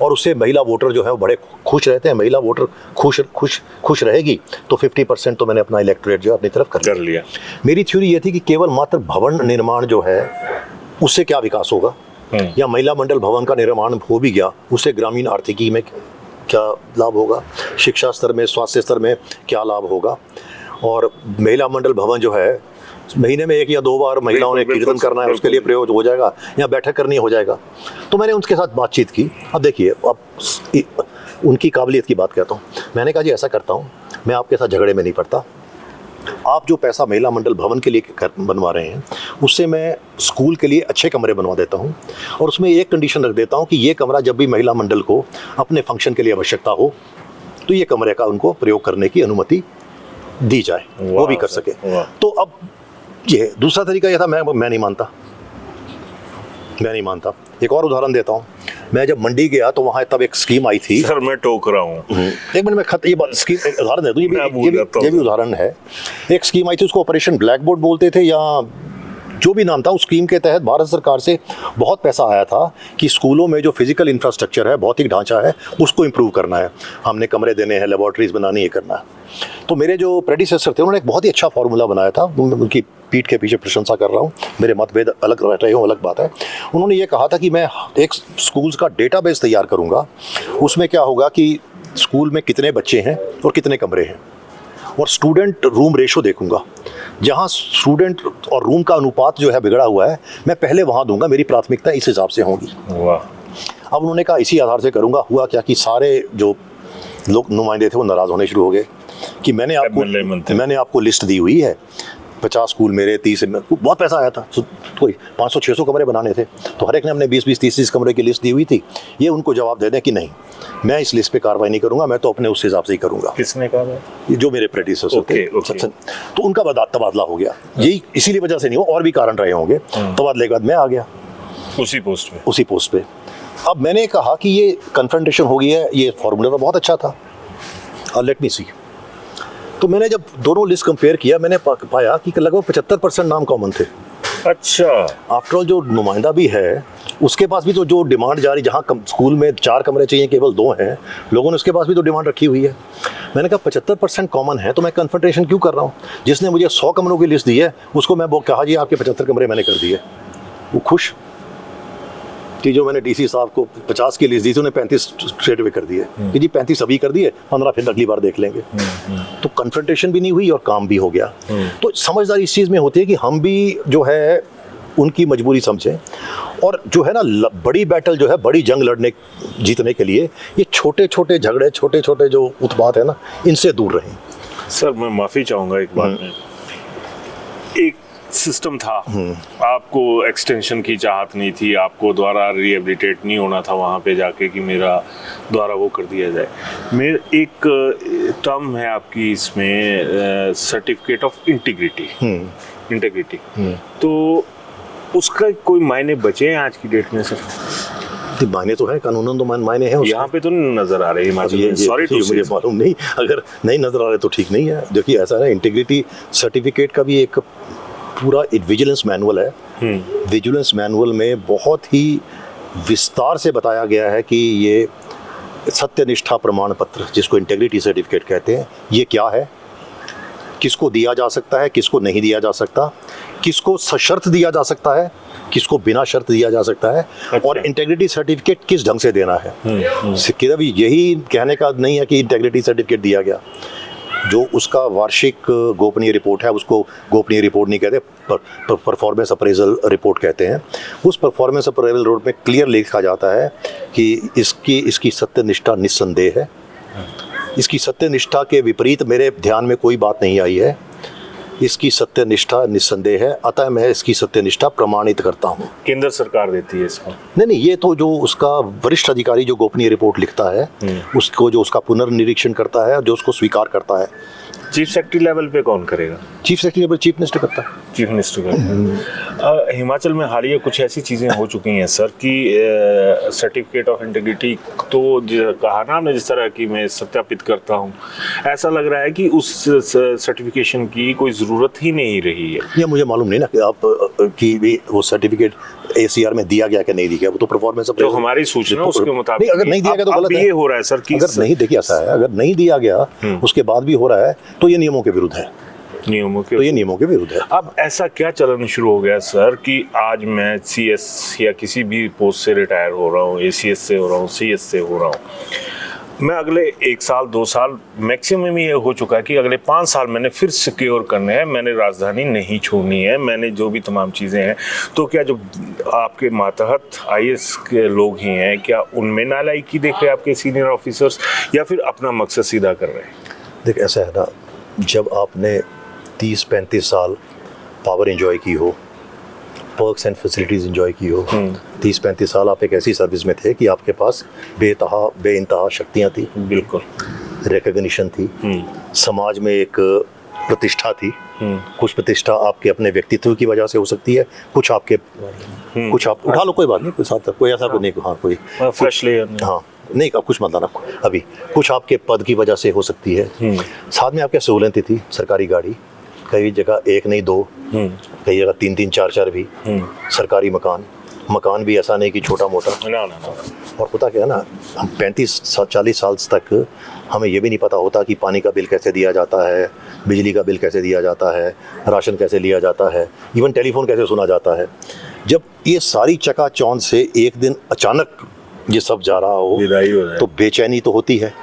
और उससे महिला वोटर जो है वो बड़े खुश रहते हैं। महिला वोटर खुश रहेगी तो 50% तो मैंने अपना इलेक्टोरेट जो अपनी तरफ कर लिया। मेरी थ्योरी ये थी कि केवल मात्र भवन निर्माण जो है उससे क्या विकास होगा, या महिला मंडल भवन का निर्माण हो भी गया उससे ग्रामीण आर्थिकी में क्या लाभ होगा, शिक्षा स्तर में, स्वास्थ्य स्तर में क्या लाभ होगा। और महिला मंडल भवन जो है महीने में 1 या 2 बार महिलाओं ने कीर्तन करना है, उसके लिए प्रयोग हो जाएगा, या बैठक करनी हो जाएगा। तो मैंने उनके साथ बातचीत की। अब देखिए, अब उनकी काबिलियत की बात कहता हूँ। मैंने कहा जी ऐसा करता हूँ, मैं आपके साथ झगड़े में नहीं पड़ता, आप जो पैसा महिला मंडल भवन के लिए बनवा रहे हैं उससे मैं स्कूल के लिए अच्छे कमरे बनवा देता हूं और उसमें एक कंडीशन रख देता हूं कि ये कमरा जब भी महिला मंडल को अपने फंक्शन के लिए आवश्यकता हो तो ये कमरे का उनको प्रयोग करने की अनुमति दी जाए, वो भी कर सके। तो अब ये दूसरा तरीका ये था, मैं नहीं मानता। एक और उदाहरण देता हूँ। मैं जब मंडी गया तो वहाँ तब एक स्कीम आई थी। सर मैं टोक रहा हूँ, एक मिनट में ये बात स्कीम उदाहरण दे दूँ, ये भी उदाहरण है। एक स्कीम आई थी, उसको ऑपरेशन ब्लैक बोर्ड बोलते थे या जो भी नाम था। उस स्कीम के तहत भारत सरकार से बहुत पैसा आया था कि स्कूलों में जो फिजिकल इंफ्रास्ट्रक्चर है, भौतिक ढांचा है, उसको इम्प्रूव करना है, हमने कमरे देने हैं, लेबॉर्ट्रीज बनानी है, करना है। तो मेरे जो प्रेडिसेसर थे उन्होंने एक बहुत ही अच्छा फार्मूला बनाया था, उनकी पीठ के पीछे प्रशंसा कर रहा हूँ, मेरे मतभेद अलग रह रहे हो अलग बात है। उन्होंने ये कहा था कि मैं एक स्कूल्स का डेटाबेस तैयार करूँगा, उसमें क्या होगा कि स्कूल में कितने बच्चे हैं और कितने कमरे हैं, और स्टूडेंट रूम रेशो देखूंगा। जहाँ स्टूडेंट और रूम का अनुपात जो है बिगड़ा हुआ है, मैं पहले वहाँ दूंगा, मेरी प्राथमिकता इस हिसाब से होगी। अब उन्होंने कहा इसी आधार से करूँगा। हुआ क्या कि सारे जो लोग नुमाइंदे थे वो नाराज़ होने शुरू हो गए कि मैंने आपको लिस्ट दी हुई है, 50 स्कूल मेरे, 30 में बहुत पैसा आया था, कोई 500-600 कमरे बनाने थे, तो हर एक ने हमने 20-20, 30-30 कमरे की लिस्ट दी हुई थी। ये उनको जवाब दे दें कि नहीं, मैं इस लिस्ट पे कार्रवाई नहीं करूंगा, मैं तो अपने उस हिसाब से ही करूंगा। किसने कहा? जो मेरे प्रेडिसेसर थे। तो उनका तबादला हो गया। यही इसीलिए वजह से नहीं हो, और भी कारण रहे होंगे। तबादले के बाद मैं आ गया उसी पोस्ट पे। अब मैंने कहा कि ये कन्फ्रंटेशन हो गई है, ये फॉर्मूला तो बहुत अच्छा था, लेट मी सी। तो मैंने जब दोनों लिस्ट कंपेयर किया, मैंने पाया कि लगभग 75% नाम कॉमन थे। अच्छा, आफ्टर ऑल जो नुमाइंदा भी है उसके पास भी तो जो डिमांड जारी, जहाँ स्कूल में 4 कमरे चाहिए केवल 2 हैं, लोगों ने उसके पास भी तो डिमांड रखी हुई है। मैंने कहा 75% कॉमन है तो मैं कन्फ्रंटेशन क्यों कर रहा हूँ? जिसने मुझे 100 कमरों की लिस्ट दी है उसको मैं कहा जी आपके 75 कमरे मैंने कर दिए, वो खुश कि जो मैंने डीसी साहब को 50 की लिस्ट दी थी उन्हें 35 स्ट्रेट वे कर दिए कि जी 35 अभी कर दिए, 15 फिर अगली बार देख लेंगे। तो कन्फ्रंटेशन भी नहीं हुई और काम भी हो गया। तो समझदारी इस चीज़ में होती है कि हम भी जो है उनकी मजबूरी समझें, और जो है ना बड़ी बैटल जो है, बड़ी जंग लड़ने जीतने के लिए ये छोटे छोटे झगड़े, छोटे छोटे जो उत्पात है ना, इनसे दूर रहें। सर मैं माफ़ी चाहूँगा एक बात में, एक सिस्टम था, आपको एक्सटेंशन की चाहत नहीं थी, आपको द्वारा रिहेबिलिटेट नहीं होना था वहाँ पे जाके कि मेरा द्वारा वो कर दिया जाए। मेरे एक टर्म है आपकी इसमें सर्टिफिकेट ऑफ इंटीग्रिटी, तो उसका कोई मायने बचे हैं आज की डेट में सर? मायने तो है, कानूनन तो मायने हैं। यहाँ पे तो नहीं नजर आ रहे हैं, सॉरी टू से, मुझे मालूम नहीं, अगर नहीं नजर आ रहे तो ठीक नहीं है। देखिए ऐसा है, इंटीग्रिटी सर्टिफिकेट का भी एक पूरा विजिलेंस मैनुअल है। विजिलेंस मैनुअल में बहुत ही विस्तार से बताया गया है कि ये सत्यनिष्ठा प्रमाण पत्र, जिसको इंटीग्रिटी सर्टिफिकेट कहते हैं, ये क्या है, किसको दिया जा सकता है, किसको नहीं दिया जा सकता, किसको सशर्त दिया जा सकता है, किसको बिना शर्त दिया जा सकता है, और इंटीग्रिटी सर्टिफिकेट किस ढंग से देना है। सिक्किम भी यही कहने का नहीं है कि इंटीग्रिटी सर्टिफिकेट दिया गया, जो उसका वार्षिक गोपनीय रिपोर्ट है उसको गोपनीय रिपोर्ट नहीं कहते, परफॉर्मेंस अप्रेजल रिपोर्ट कहते हैं। उस परफॉर्मेंस अप्रेजल रिपोर्ट में क्लियर लिखा जाता है कि इसकी सत्यनिष्ठा निस्संदेह है। इसकी सत्यनिष्ठा के विपरीत मेरे ध्यान में कोई बात नहीं आई है, इसकी सत्यनिष्ठा निस्संदेह है, अतः मैं इसकी सत्यनिष्ठा प्रमाणित करता हूँ। केंद्र सरकार देती है इसको? नहीं, ये तो जो उसका वरिष्ठ अधिकारी जो गोपनीय रिपोर्ट लिखता है उसको, जो उसका पुनर्निरीक्षण करता है, जो उसको स्वीकार करता है। चीफ सेक्रेटरी लेवल पे कौन करेगा? Chief secretary level chief minister करता है। चीफ मिनिस्टर का। हिमाचल में हालिया कुछ ऐसी चीज़ें हो चुकी हैं सर कि सर्टिफिकेट ऑफ इंटीग्रिटी तो कहा ना हमने, जिस तरह की मैं सत्यापित करता हूँ, ऐसा लग रहा है कि उस सर्टिफिकेशन की कोई ज़रूरत ही नहीं रही है। ये मुझे मालूम नहीं ना कि आप कि वो सर्टिफिकेट ACR में दिया गया कि नहीं दिया गया, वो तो परफॉर्मेंस जो हमारी सूचना उसके मुताबिक, अगर नहीं दिया गया तो गलत है। ये हो रहा है सर कि अगर नहीं, देखिए ऐसा है, अगर नहीं दिया गया उसके बाद भी हो रहा है तो ये नियमों के विरुद्ध है। तो ये नियमों के विरुद्ध है। अब ऐसा क्या चलन शुरू हो गया सर कि आज मैं CS या किसी भी पोस्ट से रिटायर हो रहा हूँ, ACS से हो रहा हूँ, CS से हो रहा हूँ, मैं अगले 1 साल 2 साल मैक्सिमम ये हो चुका है कि अगले 5 साल मैंने फिर सिक्योर करने हैं, मैंने राजधानी नहीं छोड़नी है, मैंने जो भी तमाम चीज़ें हैं, तो क्या जो आपके मातहत IAS के लोग ही हैं, क्या उनमें नालायकी देख रहे हैं आपके सीनियर ऑफिसर्स, या फिर अपना मकसद सीधा कर रहे हैं? देख ऐसा है ना, जब आपने 30-35 साल पावर एंजॉय की हो, पर्क्स एंड फैसिलिटीज़ एंजॉय की हो, 30-35 साल आप एक ऐसी सर्विस में थे कि आपके पास बेइंतहा शक्तियाँ थी, बिल्कुल रिकग्निशन थी, समाज में एक प्रतिष्ठा थी। कुछ प्रतिष्ठा आपके अपने व्यक्तित्व की वजह से हो सकती है, कुछ आपके कुछ आप उठा लो, कोई बात नहीं, कोई साथ कोई ऐसा कोई नहीं, हाँ कोई फ्रेश ले, हाँ नहीं, अब कुछ मत लाना अभी, कुछ आपके पद की वजह से हो सकती है, साथ में आपके सहूलतें थी, सरकारी गाड़ी, कई जगह 1 नहीं 2, कई जगह 3-3 4-4 भी, सरकारी मकान भी ऐसा नहीं कि छोटा मोटा ना। और होता क्या है ना, हम 35-40 साल तक हमें ये भी नहीं पता होता कि पानी का बिल कैसे दिया जाता है, बिजली का बिल कैसे दिया जाता है, राशन कैसे लिया जाता है, इवन टेलीफोन कैसे सुना जाता है। जब ये सारी चकाचौंध से एक दिन अचानक ये सब जा रहा हो तो बेचैनी तो होती है।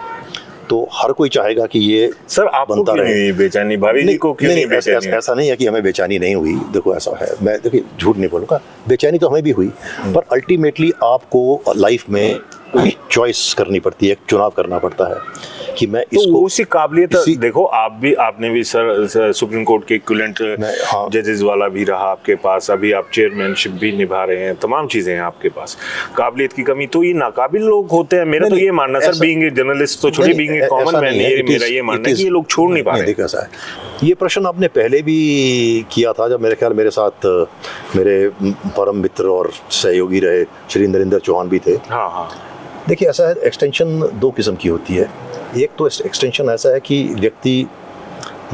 तो हर कोई चाहेगा कि ये सर आपको बनता रहे। बेचैनी भाभी जी को क्यों नहीं बेचैनी? ऐसा नहीं है कि हमें बेचैनी नहीं हुई, देखो ऐसा है, मैं देखिए झूठ नहीं बोलूँगा, बेचैनी तो हमें भी हुई, पर अल्टीमेटली आपको लाइफ में चॉइस करनी पड़ती है, चुनाव करना पड़ता है कि मैं इसको, तो उसी काबिलियत, देखो आपने भी सर सुप्रीम कोर्ट के इक्विवेलेंट जजेस वाला भी रहा आपके पास, अभी आप चेयरमैनशिप भी निभा रहे हैं, तमाम चीजें हैं आपके पास, काबिलियत की कमी तो ये नाकाबिल लोग होते हैं, मेरा तो ये मानना सर, बीइंग ए जर्नलिस्ट तो छोड़ी, बीइंग ए कॉमन मैन, मेरा ये मानना है कि ये लोग छोड़ नहीं पा रहे। कैसा है, ये प्रश्न आपने पहले भी किया था जब मेरे ख्याल मेरे साथ मेरे परम मित्र और सहयोगी रहे श्री नरेंद्र चौहान भी थे। हाँ, देखिए ऐसा है, एक्सटेंशन 2 किस्म की होती है। एक तो एक्सटेंशन ऐसा है कि व्यक्ति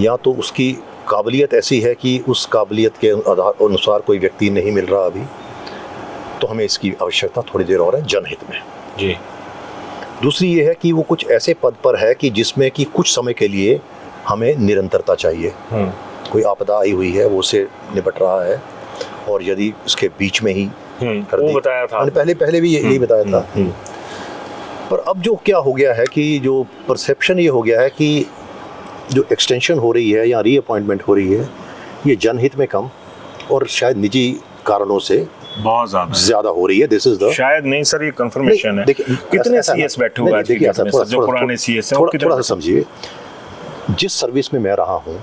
या तो उसकी काबिलियत ऐसी है कि उस काबिलियत के अनुसार कोई व्यक्ति नहीं मिल रहा अभी, तो हमें इसकी आवश्यकता थोड़ी देर और है जनहित में जी। दूसरी ये है कि वो कुछ ऐसे पद पर है कि जिसमें कि कुछ समय के लिए हमें निरंतरता चाहिए। कोई आपदा आई हुई है, वो उससे निपट रहा है, और यदि उसके बीच में ही कर वो दी, बताया था पहले भी यही बताया था। पर अब जो क्या हो गया है कि जो परसेप्शन ये हो गया है कि जो एक्सटेंशन हो रही है या रीअपॉइंटमेंट हो रही है, ये जनहित में कम और शायद निजी कारणों से बहुत ज्यादा हो रही है। दिस इज द शायद नहीं सर, ये कंफर्मेशन है। कितने सीएस बैठे हुए आज की डेट में सर, जो पुराने सीएस हैं, थोड़ा सा समझिए। जिस सर्विस में मैं रहा हूँ,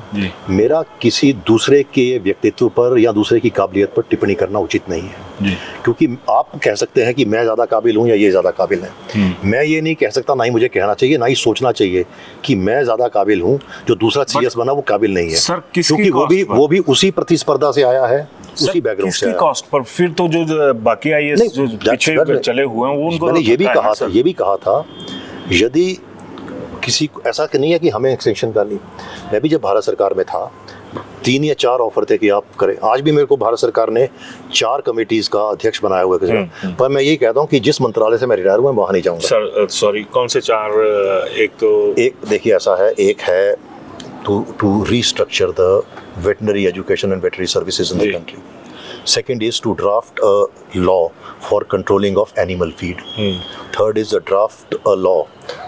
मेरा किसी दूसरे के व्यक्तित्व पर या दूसरे की काबिलियत पर टिप्पणी करना उचित नहीं है, क्योंकि आप कह सकते हैं कि मैं ज़्यादा काबिल हूँ या ये ज़्यादा काबिल है। मैं ये नहीं कह सकता, ना ही मुझे कहना चाहिए, ना ही सोचना चाहिए कि मैं ज़्यादा काबिल हूँ, जो दूसरा सीएस बना वो काबिल नहीं है सर, क्योंकि वो भी उसी प्रतिस्पर्धा से आया है, उसी बैकग्राउंड से। कॉस्ट पर फिर तो जो बाकी आईएएस जो पीछे चले हुए हैं, वो उनको मैंने ये भी कहा था यदि किसी को ऐसा नहीं है कि हमें एक्सटेंशन करनी। मैं भी जब भारत सरकार में था 3 या 4 ऑफर थे कि आप करें। आज भी मेरे को भारत सरकार ने 4 कमेटीज का अध्यक्ष बनाया हुआ है, पर मैं यही कहता हूँ कि जिस मंत्रालय से मैं रिटायर हुआ, मैं वहाँ नहीं जाऊँगा। सर सॉरी, कौन से 4? एक देखिए ऐसा है, एक है to restructure the veterinary education and veterinary services in the country. Second is to draft a law for controlling of animal feed. Third is to draft a law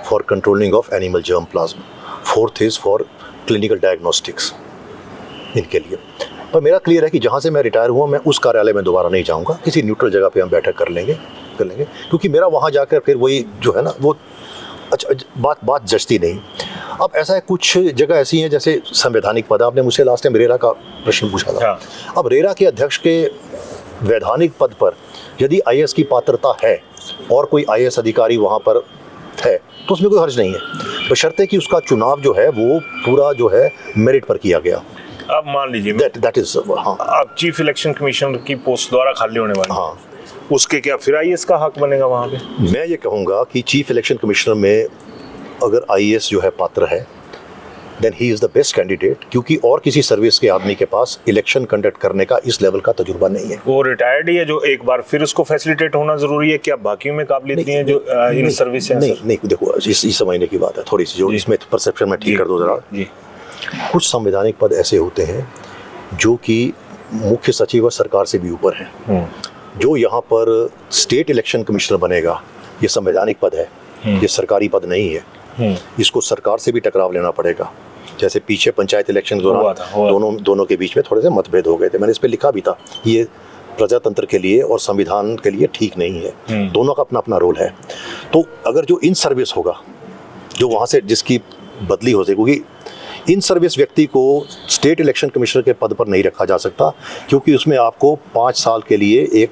for controlling of animal germplasm. Fourth is for clinical diagnostics. इनके लिए पर मेरा clear है कि जहाँ से मैं retire हुआ, मैं उस कार्यालय में दोबारा नहीं जाऊँगा। किसी न्यूट्रल जगह पे हम बैठक कर लेंगे क्योंकि मेरा वहाँ जाकर फिर वही जो है ना, वो अच्छा बात जचती नहीं। अब ऐसा है, कुछ जगह ऐसी हैं जैसे संवैधानिक पद। आपने मुझसे लास्ट टाइम रेरा का प्रश्न पूछा था। अब रेरा के अध्यक्ष के वैधानिक पद पर यदि आईएएस की पात्रता है और कोई आईएएस अधिकारी वहाँ पर है तो उसमें कोई हर्ज नहीं है, बशर्ते कि उसका चुनाव जो है वो पूरा जो है मेरिट पर किया गया। अब मान लीजिए दैट इज अब चीफ इलेक्शन कमिश्नर की पोस्ट द्वारा खाली होने वाली, उसके क्या फिर आईएएस का हक बनेगा वहाँ पे? मैं ये कहूँगा कि चीफ इलेक्शन कमिश्नर में अगर आईएएस जो है पात्र है, then he is the best candidate, क्योंकि और किसी सर्विस के आदमी के पास इलेक्शन कंडक्ट करने का इस लेवल का तजुर्बा नहीं है। वो रिटायर्ड ही है, जो एक बार फिर उसको फैसिलिटेट होना जरूरी है। क्या बाकियों में काबिलियत नहीं है जो इन सर्विस से? नहीं, देखो इस समझने की बात है थोड़ी सी, जो इसमें परसेप्शन में ठीक कर दो जरा। कुछ संवैधानिक पद ऐसे होते हैं जो कि मुख्य सचिव और सरकार से भी ऊपर हैं। जो यहाँ पर स्टेट इलेक्शन कमिश्नर बनेगा, ये संवैधानिक पद है, ये सरकारी पद नहीं है। इसको सरकार से भी टकराव लेना पड़ेगा। जैसे पीछे पंचायत इलेक्शन दोनों के बीच में थोड़े से मतभेद हो गए थे। मैंने इस पे लिखा भी था, ये प्रजातंत्र के लिए और संविधान के लिए ठीक नहीं है। दोनों का अपना अपना रोल है। तो अगर जो इन सर्विस होगा, जो वहाँ से जिसकी बदली हो सके, क्योंकि इन सर्विस व्यक्ति को स्टेट इलेक्शन कमिश्नर के पद पर नहीं रखा जा सकता, क्योंकि उसमें आपको 5 साल के लिए एक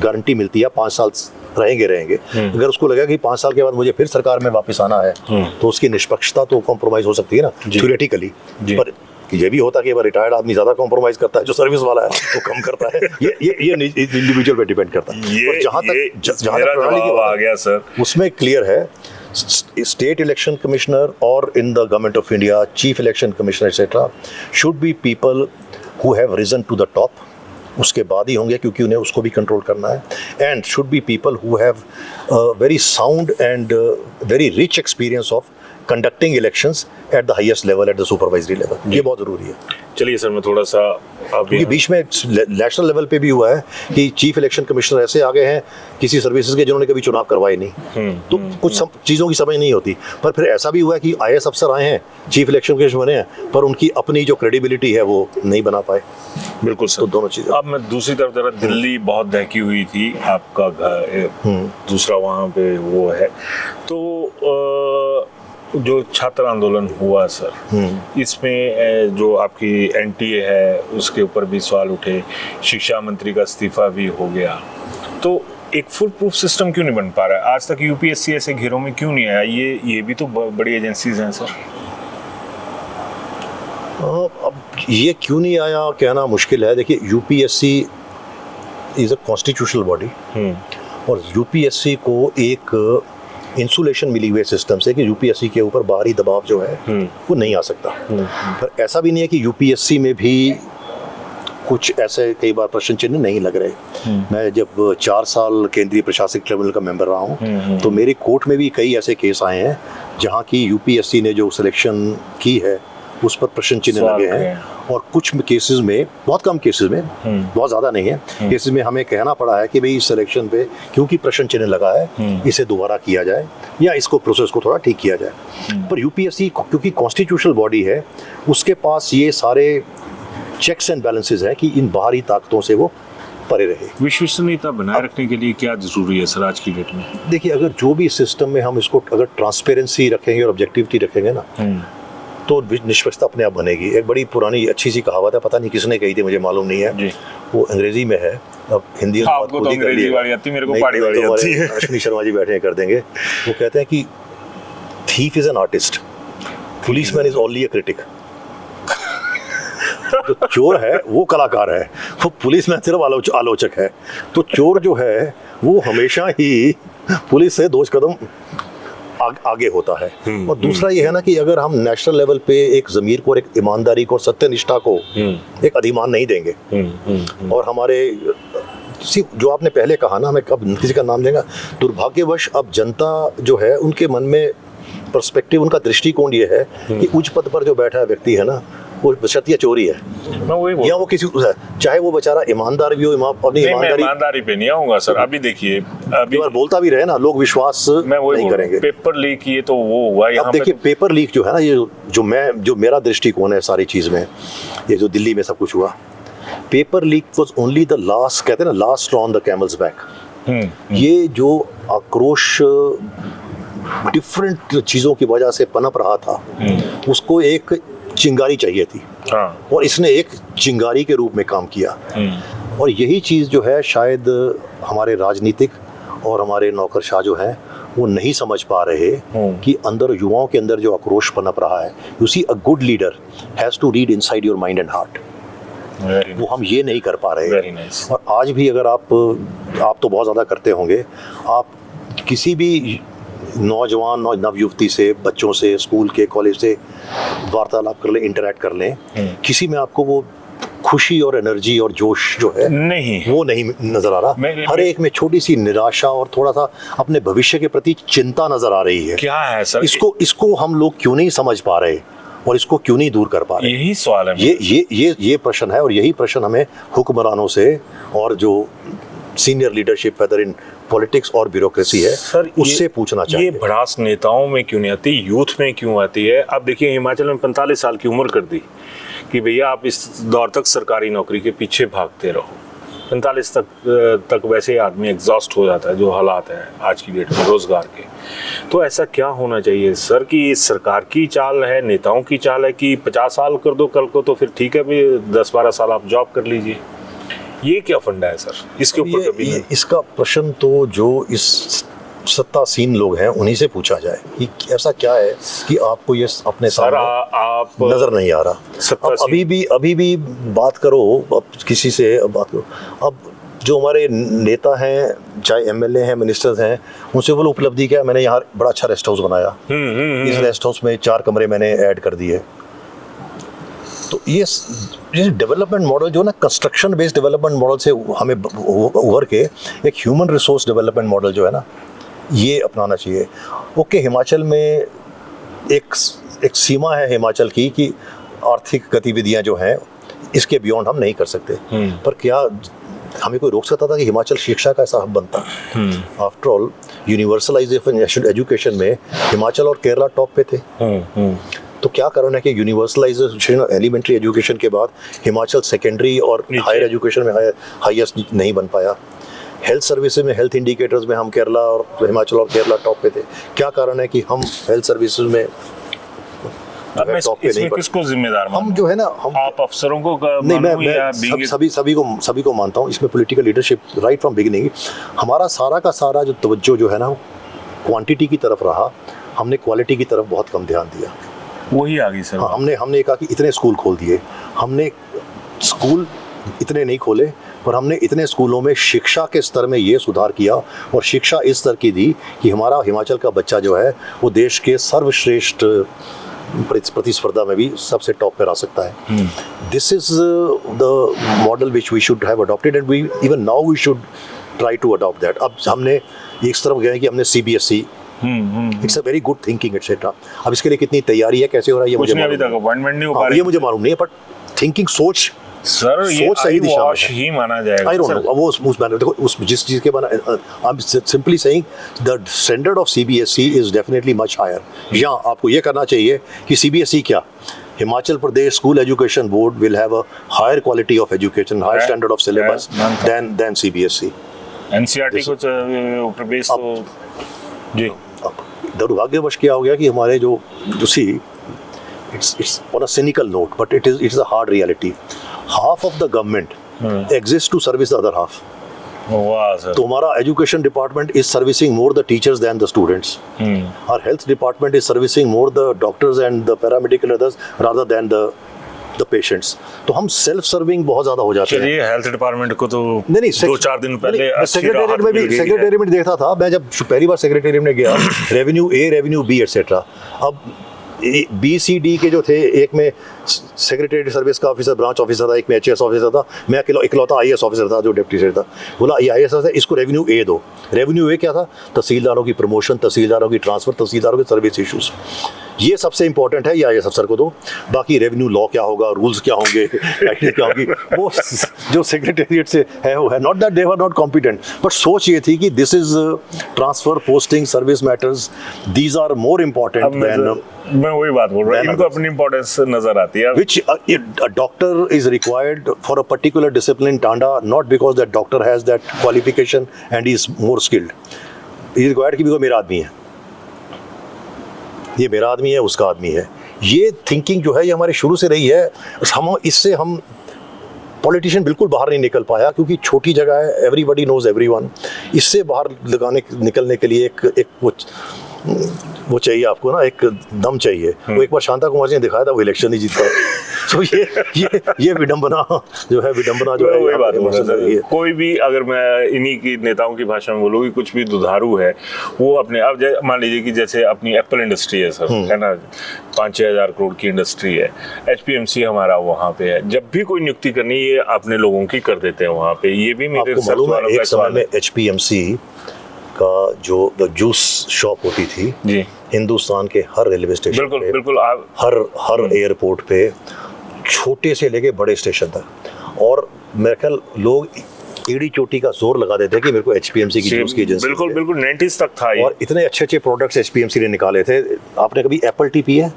गारंटी मिलती है, 5 साल रहेंगे। अगर उसको लगेगा कि 5 साल के बाद मुझे फिर सरकार में वापस आना है, तो उसकी निष्पक्षता तो कॉम्प्रोमाइज हो सकती है ना, थ्योरेटिकली। पर ये भी होता है कि रिटायर्ड आदमी ज्यादा कॉम्प्रोमाइज करता है, जो सर्विस वाला है वो कम करता है। ये इंडिविजुअल पे डिपेंड करता है। जहाँ तक प्रणाली की बात आ गया सर, उसमें क्लियर है, स्टेट इलेक्शन कमिश्नर और in the government of India chief election commissioner etcetera should be people who have risen to the top. उसके बाद ही होंगे, क्योंकि उन्हें उसको भी कंट्रोल करना है। And should be people who have very sound and very rich experience of conducting elections at the highest level, at the supervisory level. ये बहुत ज़रूरी है। चलिए सर, मैं थोड़ा सा क्योंकि बीच में नेशनल लेवल पे भी हुआ है कि चीफ इलेक्शन कमिश्नर ऐसे आ गए हैं किसी सर्विसेज के जिन्होंने कभी चुनाव करवाए नहीं। तो कुछ चीज़ों की समझ नहीं होती। पर फिर ऐसा भी हुआ है कि आईएएस अफसर आए हैं, चीफ इलेक्शन कमिश्नर बने हैं, पर उनकी अपनी जो क्रेडिबिलिटी है वो नहीं बना पाए। बिल्कुल सर, तो दोनों चीज़ें। अब मैं दूसरी तरफ जरा, दिल्ली बहुत दहकी हुई थी, आपका घर दूसरा वहाँ पे वो है, तो जो छात्र आंदोलन हुआ सर, इसमें जो आपकी एनटीए है उसके ऊपर भी सवाल उठे, शिक्षा मंत्री का इस्तीफा भी हो गया, तो एक फुल प्रूफ सिस्टम क्यों नहीं बन पा रहा है? आज तक यूपीएससी ऐसे घेरों में क्यों नहीं आया? ये भी तो बड़ी एजेंसीज हैं सर। अब ये क्यों नहीं आया कहना मुश्किल है। देखिए, UPSC is a constitutional body, और यूपीएससी को एक इंसुलेशन मिली हुई सिस्टम से कि यूपीएससी के ऊपर बाहरी दबाव जो है वो नहीं आ सकता। पर ऐसा भी नहीं है कि यूपीएससी में भी कुछ ऐसे कई बार प्रश्न चिन्ह नहीं लग रहे। मैं जब 4 साल केंद्रीय प्रशासनिक ट्रिब्यूनल का मेंबर रहा हूँ तो मेरी कोर्ट में भी कई ऐसे केस आए हैं जहाँ की यूपीएससी ने जो सिलेक्शन की है उस पर प्रश्न चिन्ह लगे हैं, और कुछ केसेस में, बहुत कम केसेस में, बहुत ज़्यादा नहीं है केसेस में, हमें कहना पड़ा है कि भाई इस सिलेक्शन पे क्योंकि प्रश्न चिन्ह लगा है इसे दोबारा किया जाए या इसको प्रोसेस को थोड़ा ठीक किया जाए। पर यूपीएससी क्योंकि कॉन्स्टिट्यूशनल बॉडी है उसके पास ये सारे चेक्स एंड बैलेंसेस हैं कि इन बाहरी ताकतों से वो परे रहे। विश्वसनीयता बनाए रखने के लिए क्या जरूरी है सर आज की डेट में? देखिए, अगर जो भी सिस्टम में हम इसको अगर ट्रांसपेरेंसी रखेंगे और ऑब्जेक्टिविटी रखेंगे ना तो निष्पक्षता अपने आप बनेगी। एक बड़ी पुरानी अच्छी सी कहावत है, पता नहीं किसने कही थी, मुझे मालूम नहीं है, वो अंग्रेजी में है, अब हिंदी में आपको तो अंग्रेजी वाली आती है, मेरे को पहाड़ी वाली आती है। अश्विनी शर्मा जी बैठे हैं कर देंगे। वो कहते हैं कि thief is an artist, policeman is only a critic. तो चोर है वो कलाकार है, वो पुलिसमैन सिर्फ आलोचक है। तो चोर जो है वो हमेशा ही पुलिस से 2 कदम आगे होता है। और दूसरा ये है ना कि अगर हम नेशनल लेवल पे एक ज़मीर को और एक ईमानदारी को और सत्यनिष्ठा को एक अधिमान नहीं देंगे और हमारे जो आपने पहले कहा ना, हमें कब किसी का नाम देगा, दुर्भाग्यवश अब जनता जो है उनके मन में पर्सपेक्टिव, उनका दृष्टिकोण ये है कि उच्च पद पर जो बैठा व्यक्ति है ना वो बशर्तिया चोरी है, मैं वही या वो किसी, चाहे वो बेचारा ईमानदार भी हो, अपनी ईमानदारी पे नहीं आऊंगा सर। अभी देखिए, अभी बार बोलता भी रहे ना, लोग विश्वास नहीं करेंगे। पेपर लीक ये तो वो हुआ। अब देखिए पेपर लीक जो है ना, ये जो मेरा दृष्टिकोण है सारी चीज में, ये जो दिल्ली में सब कुछ हुआ, paper leak was only the last, कहते हैं ना, last straw on the camel's back. ये जो आक्रोश डिफरेंट चीजों की वजह से पनप रहा था, उसको एक चिंगारी चाहिए थी, और इसने एक चिंगारी के रूप में काम किया। और यही चीज़ जो है शायद हमारे राजनीतिक और हमारे नौकरशाह जो हैं वो नहीं समझ पा रहे कि अंदर युवाओं के अंदर जो आक्रोश पनप रहा है। You see, a good leader has to read inside your mind and heart. वो हम ये नहीं कर पा रहे। और आज भी अगर आप तो बहुत ज़्यादा करते होंगे, आप किसी भी नौजवान नवयुवती से, बच्चों से, स्कूल के, कॉलेज से वार्तालाप कर लें, इंटरैक्ट कर लें, किसी में आपको वो खुशी और एनर्जी और जोश जो है वो नहीं नजर आ रहा। हर एक में छोटी सी निराशा और थोड़ा सा अपने भविष्य के प्रति चिंता नजर आ रही है। क्या है सर, इसको हम लोग क्यों नहीं समझ पा रहे और इसको क्यों नहीं दूर कर पा रहे? यही सवाल है। ये प्रश्न है, और यही प्रश्न हमें हुक्मरानों से और जो senior leadership whether in politics और ब्यूरोक्रेसी है सर, उससे पूछना चाहिए। ये भड़ास नेताओं में क्यों नहीं आती, यूथ में क्यों आती है? अब देखिए, हिमाचल में 45 साल की उम्र कर दी कि भैया आप इस दौर तक सरकारी नौकरी के पीछे भागते रहो। 45 तक वैसे ही आदमी एग्जॉस्ट हो जाता है, जो हालात हैं आज की डेट में रोजगार के। तो ऐसा क्या होना चाहिए सर कि ये सरकार की चाल है, नेताओं की चाल है कि 50 साल कर दो कल को तो फिर ठीक है भाई, 10-12 साल आप जॉब कर लीजिए? ये क्या फंडा है सर, इसके ऊपर कभी इसका प्रश्न तो जो इस सत्तासीन लोग हैं उन्हीं से पूछा जाए कि ऐसा क्या है कि आपको ये अपने सामने आप नजर नहीं आ रहा। अभी भी बात करो, अब किसी से बात करो, अब जो हमारे नेता हैं, चाहे एमएलए हैं, मिनिस्टर्स हैं, उनसे बोलो उपलब्धि क्या है, मैंने यहाँ बड़ा अच्छा रेस्ट हाउस बनाया, इस रेस्ट हाउस में 4 कमरे मैंने ऐड कर दिए। तो ये डेवलपमेंट मॉडल जो ना, कंस्ट्रक्शन बेस्ड डेवलपमेंट मॉडल से हमें उभर के एक ह्यूमन रिसोर्स डेवलपमेंट मॉडल जो है ना, ये अपनाना चाहिए। ओके, हिमाचल में एक सीमा है हिमाचल की कि आर्थिक गतिविधियां जो हैं इसके बियॉन्ड हम नहीं कर सकते, पर क्या हमें कोई रोक सकता था कि हिमाचल शिक्षा का ऐसा हब बनता? आफ्टर ऑल यूनिवर्सलाइजेशन एजुकेशन में हिमाचल और केरला टॉप पे थे। तो क्या कारण है कि यूनिवर्सलाइजेशन एलिमेंट्री एजुकेशन के बाद हिमाचल सेकेंडरी और हायर एजुकेशन में हाईएस्ट नहीं बन पाया? हेल्थ सर्विसेज में, हेल्थ इंडिकेटर्स में हम केरला और हिमाचल और केरला टॉप पे थे। क्या कारण है कि हम हेल्थ सर्विसेज में टॉप पे नहीं? किसको जिम्मेदार हम जो है ना, हम आप अफसरों को नहीं, मैं सभी को मानता हूँ इसमें। Political leadership right from beginning, हमारा सारा का सारा जो तवज्जो जो है ना क्वांटिटी की तरफ रहा, हमने क्वालिटी की तरफ बहुत कम ध्यान दिया। वही आ गई सर। हाँ, हमने कहा कि इतने स्कूल खोल दिए, हमने स्कूल इतने नहीं खोले, पर हमने इतने स्कूलों में शिक्षा के स्तर में ये सुधार किया और शिक्षा इस स्तर की दी कि हमारा हिमाचल का बच्चा जो है वो देश के सर्वश्रेष्ठ प्रतिस्पर्धा में भी सबसे टॉप पर आ सकता है। this is the model which we should have adopted, and we even now we should try to adopt that. अब हमने एक तरफ गए कि हमने CBSE, it's a very good thinking etcetera. अब इसके लिए कितनी तैयारी है, कैसे हो रहा है, ये मुझे अभी तक अपॉइंटमेंट नहीं हो पा हाँ, रही. ये मुझे मालूम नहीं है, बट थिंकिंग सोच सर ये सोच सही दिशा में वॉश है. ही माना जाएगा. I don't know. वो उस मैंने देखो उस जिस चीज़ के बना, I'm simply saying the standard of CBSE is definitely much higher. या आपको ये करना चाहिए कि CBSE क्या, Himachal Pradesh school education board will have a higher quality of education, higher standard of syllabus than CBSE. NCERT कुछ प्रवेश तो जी. अब दुर्भाग्यवश क्या हो गया कि हमारे जो सी it's on a cynical note, but it's a hard reality. Half of the government exists to service the other half. वाह सर. तो हमारा education department is servicing more the teachers than the students. और health department is servicing more the doctors and the paramedical others rather than the patients. तो हम self serving बहुत ज्यादा हो जाते हैं. चलिए हेल्थ डिपार्टमेंट को तो नहीं 2-4 दिन पहले सेक्रेटेरिएट में भी सेक्रेटेरिएट में देखता था मैं, जब पहली बार सेक्रेटेरिएट में गया, रेवेन्यू ए, रेवेन्यू बी एटसेट्रा. अब BCD के जो थे, एक में सेक्रेटरी सर्विस का ऑफिसर, ब्रांच ऑफिसर था, एक में HS ऑफिसर था, मैं इकलौता IAS ऑफिसर था जो डिप्टी सेक्रेटरी था. बोला ये IAS है, इसको रेवेन्यू ए दो. रेवेन्यू ए क्या था? तहसीलदारों की प्रमोशन, तहसीलदारों की ट्रांसफर, तहसीलदारों के सर्विस इशूज़, ये सबसे इंपॉर्टेंट है, ये IAS अफसर को दो. बाकी रेवेन्यू लॉ क्या होगा, रूल्स क्या होंगे, एक्ट क्या होगी, वो जो सेक्रेटेरिएट से है वो है. Not that they were not competent, but सोच ये थी कि this is transfer, posting, service matters, these are more important then. मैं वही बात बोल रहा हूँ, इनको अपनी इंपॉर्टेंस नजर आती है. Which a doctor is required for a particular discipline, Tanda, not because that doctor has that qualification and he is more skilled. He is required कि भी मेरा आदमी है, ये मेरा आदमी है, उसका आदमी है. ये थिंकिंग जो है ये हमारे शुरू से रही है. हम पॉलिटिशियन बिल्कुल बाहर नहीं निकल पाया, क्योंकि छोटी जगह है, एवरीबडी नोज एवरीवन. इससे बाहर निकलने के लिए एक वो चाहिए आपको ना, एक दम चाहिए. वो एक बार शांता कुमार जी ने दिखाया था, वो इलेक्शन ही जीता. तो ये विडंबना जो है, वही बात बोल रहा है. कोई भी, अगर मैं इन्हीं की नेताओं की भाषा में बोलूँ कि कुछ भी दुधारू है, वो अपने, अब मान लीजिए कि जैसे अपनी एप्पल इंडस्ट्री है सर, है ना, 5-6 हज़ार करोड़ की इंडस्ट्री है. HPMC हमारा वहाँ पे है. जब भी कोई नियुक्ति करनी, ये अपने लोगों की कर देते हैं वहाँ पे. ये भी मेरे आपको मालूम है, एक समय में HPMC का जो जूस शॉप होती थी जी, हिंदुस्तान के हर रेलवे स्टेशन पे, बिल्कुल हर एयरपोर्ट पे, छोटे से लेके बड़े स्टेशन तक. और मेरे ख्याल लोग एड़ी चोटी का जोर लगा देते कि मेरे को HPMC की जूस की एजेंसी. बिल्कुल 90s तक था ये. और इतने अच्छे प्रोडक्ट्स HPMC ने निकाले थे. आपने कभी एप्पल टी पी है?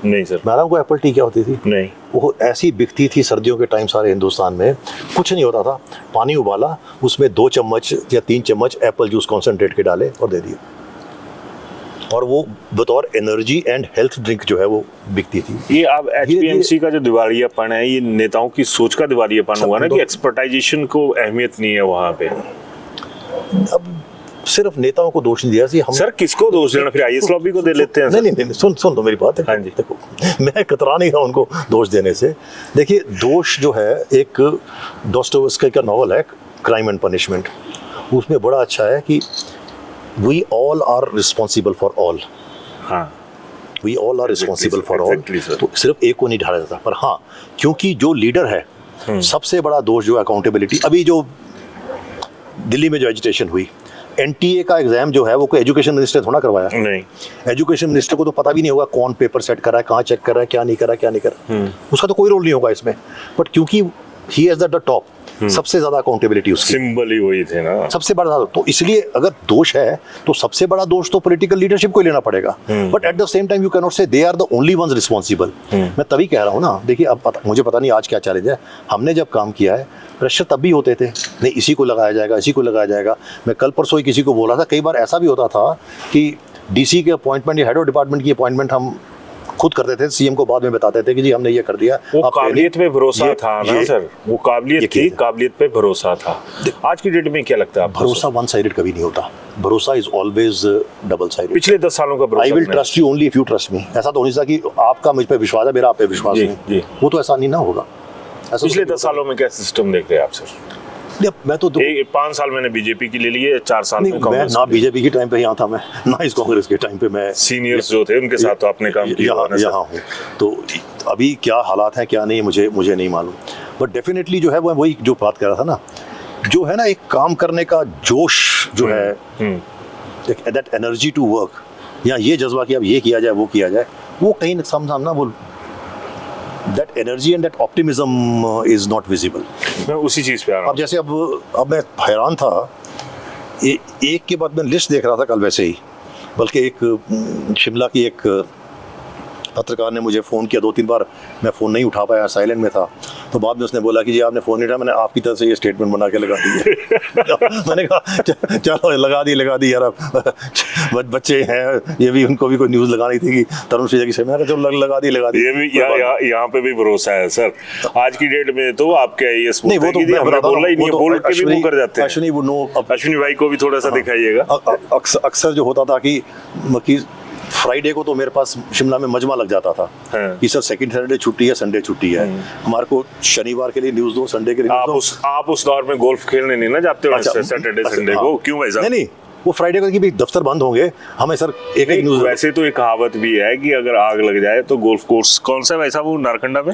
नहीं सर. मैडम को एप्पल टी क्या होती थी? नहीं. वो ऐसी बिकती थी सर्दियों के टाइम सारे हिंदुस्तान में. कुछ नहीं होता था, पानी उबाला, उसमें 2 चम्मच या 3 चम्मच एप्पल जूस कॉन्सेंट्रेट के डाले और दे दिए, और वो बतौर एनर्जी एंड हेल्थ ड्रिंक जो है वो बिकती थी. ये अब HPMC का जो दिवालियापन है, ये नेताओं की सोच का दिवालियापन हुआ ना, कि एक्सपर्टाइजेशन को अहमियत नहीं है वहाँ पे. अब सिर्फ नेताओं को दोष नहीं दिया जी हम. सर किसको दोष देना, फिर IAS लॉबी को दे लेते हैं. नहीं, सुन तो मेरी बात है. हाँ जी. देखो, मैं कतरा नहीं रहा उनको दोष देने से. देखिए, दोष जो है, एक डॉस्टोवस्की का नॉवल है क्राइम एंड पनिशमेंट, उसमें बड़ा अच्छा है कि we all are responsible for all. हाँ, we all are responsible for all. तो सिर्फ एक को नहीं ढाला जाता. पर हाँ, क्योंकि जो लीडर है, सबसे बड़ा दोष जो है अकाउंटेबिलिटी. अभी जो दिल्ली में जो एजिटेशन हुई, NTA का एग्जाम जो है वो कोई एजुकेशन मिनिस्टर थोड़ा करवाया. नहीं, एजुकेशन मिनिस्टर को तो पता भी नहीं होगा कौन पेपर सेट कर रहा है, कहाँ चेक कर रहा है, क्या नहीं कर रहा है. उसका तो कोई रोल नहीं होगा इसमें. बट क्योंकि ही इज द टॉप, सबसे ज्यादा अकाउंटेबिलिटी उसकी, सिंबल ही वही थे ना, सबसे बड़ा. तो इसलिए अगर दोष है तो सबसे बड़ा दोष तो पॉलिटिकल लीडरशिप को लेना पड़ेगा. But at the same time you can not say they are the only ones responsible. मैं तभी कह रहा हूँ ना, देखिए अब मुझे पता नहीं आज क्या चैलेंज है. हमने जब काम किया है, प्रेशर तब भी होते थे, नहीं इसी को लगाया जाएगा, इसी को लगाया जाएगा. मैं कल परसों ही किसी को बोला था, कई बार ऐसा भी होता था कि DC के अपॉइंटमेंट या हेड ऑफ डिपार्टमेंट की अपॉइंटमेंट हम खुद करते थे, CM को बाद में बताते थे कि जी हमने ये कर दिया. वो काबिलियत पे भरोसा था ना सर, वो काबिलियत थी, काबिलियत पे भरोसा था. आज की डेट में क्या लगता है आपको? भरोसा वन साइडेड कभी नहीं होता. भरोसा इज ऑलवेज डबल साइडेड. पिछले 10 सालों का भरोसा. I will trust you only if you trust me. ऐसा तो नहीं था कि आपका मुझ पे विश्वास है, मेरा आप पे विश्वास नहीं. वो तो ऐसा नहीं ना होगा. पिछले 10 सालों में क्या सिस्टम देख रहे हैं आप सर? मैं तो 5 साल मैंने बीजेपी की ले लिए, 4 साल में कांग्रेस. ना बीजेपी के टाइम पे यहाँ था मैं, ना इस कांग्रेस के टाइम पे. मैं सीनियर्स जो थे उनके साथ तो आपने काम किया यहाँ हूँ. तो अभी क्या हालात हैं क्या नहीं मुझे नहीं मालूम, बट डेफिनेटली जो है वो वही जो बात कर रहा था ना, जो है ना एक काम करने का जोश जो है, दैट एनर्जी टू वर्क, या ये जज्बा कि अब ये किया जाए वो किया जाए, वो कहीं ना सामना वो that energy and that optimism is not visible. मैं उसी चीज़ पे आ रहा हूँ। अब जैसे अब मैं हैरान था, एक के बाद मैं लिस्ट देख रहा था कल वैसे ही, बल्कि एक शिमला की एक पत्रकार ने मुझे फ़ोन किया 2-3 बार, मैं फ़ोन नहीं उठा पाया, साइलेंट में था, तो बाद में उसने बोला कि जी आपने फ़ोन नहीं उठाया, मैंने आपकी तरफ से ये स्टेटमेंट बना के लगा दी है। मैंने कहा चलो लगा दी यार, अब बच्चे हैं, ये भी उनको भी कोई न्यूज़ लगानी थी कि तरुण श्रीजा की, मैंने कहा चलो लगा दी। ये भी यहाँ पे भी भरोसा है सर, आज की डेट में तो आपके ये नहीं, वो तो बोल ही नहीं है, बोल के भी मुंह कर जाते हैं। अश्विनी भाई को भी थोड़ा सा दिखाइएगा। अक्सर जो होता था कि फ्राइडे को तो मेरे पास शिमला में मजमा लग जाता था कि सर सेकंड सैटरडे छुट्टी है, संडे छुट्टी है, हमारे को शनिवार के लिए न्यूज़ दो, संडे के लिए आप उस दौर में गोल्फ खेलने नहीं ना जाते हो सैटरडे संडे को, क्यों भाई साहब? नहीं, वो फ्राइडे को कि भी दफ्तर बंद होंगे, हमें सर एक न्यूज़। वैसे तो एक कहावत भी है कि अगर आग लग जाए तो गोल्फ कोर्स, कौन सा वैसा वो नारकंडा में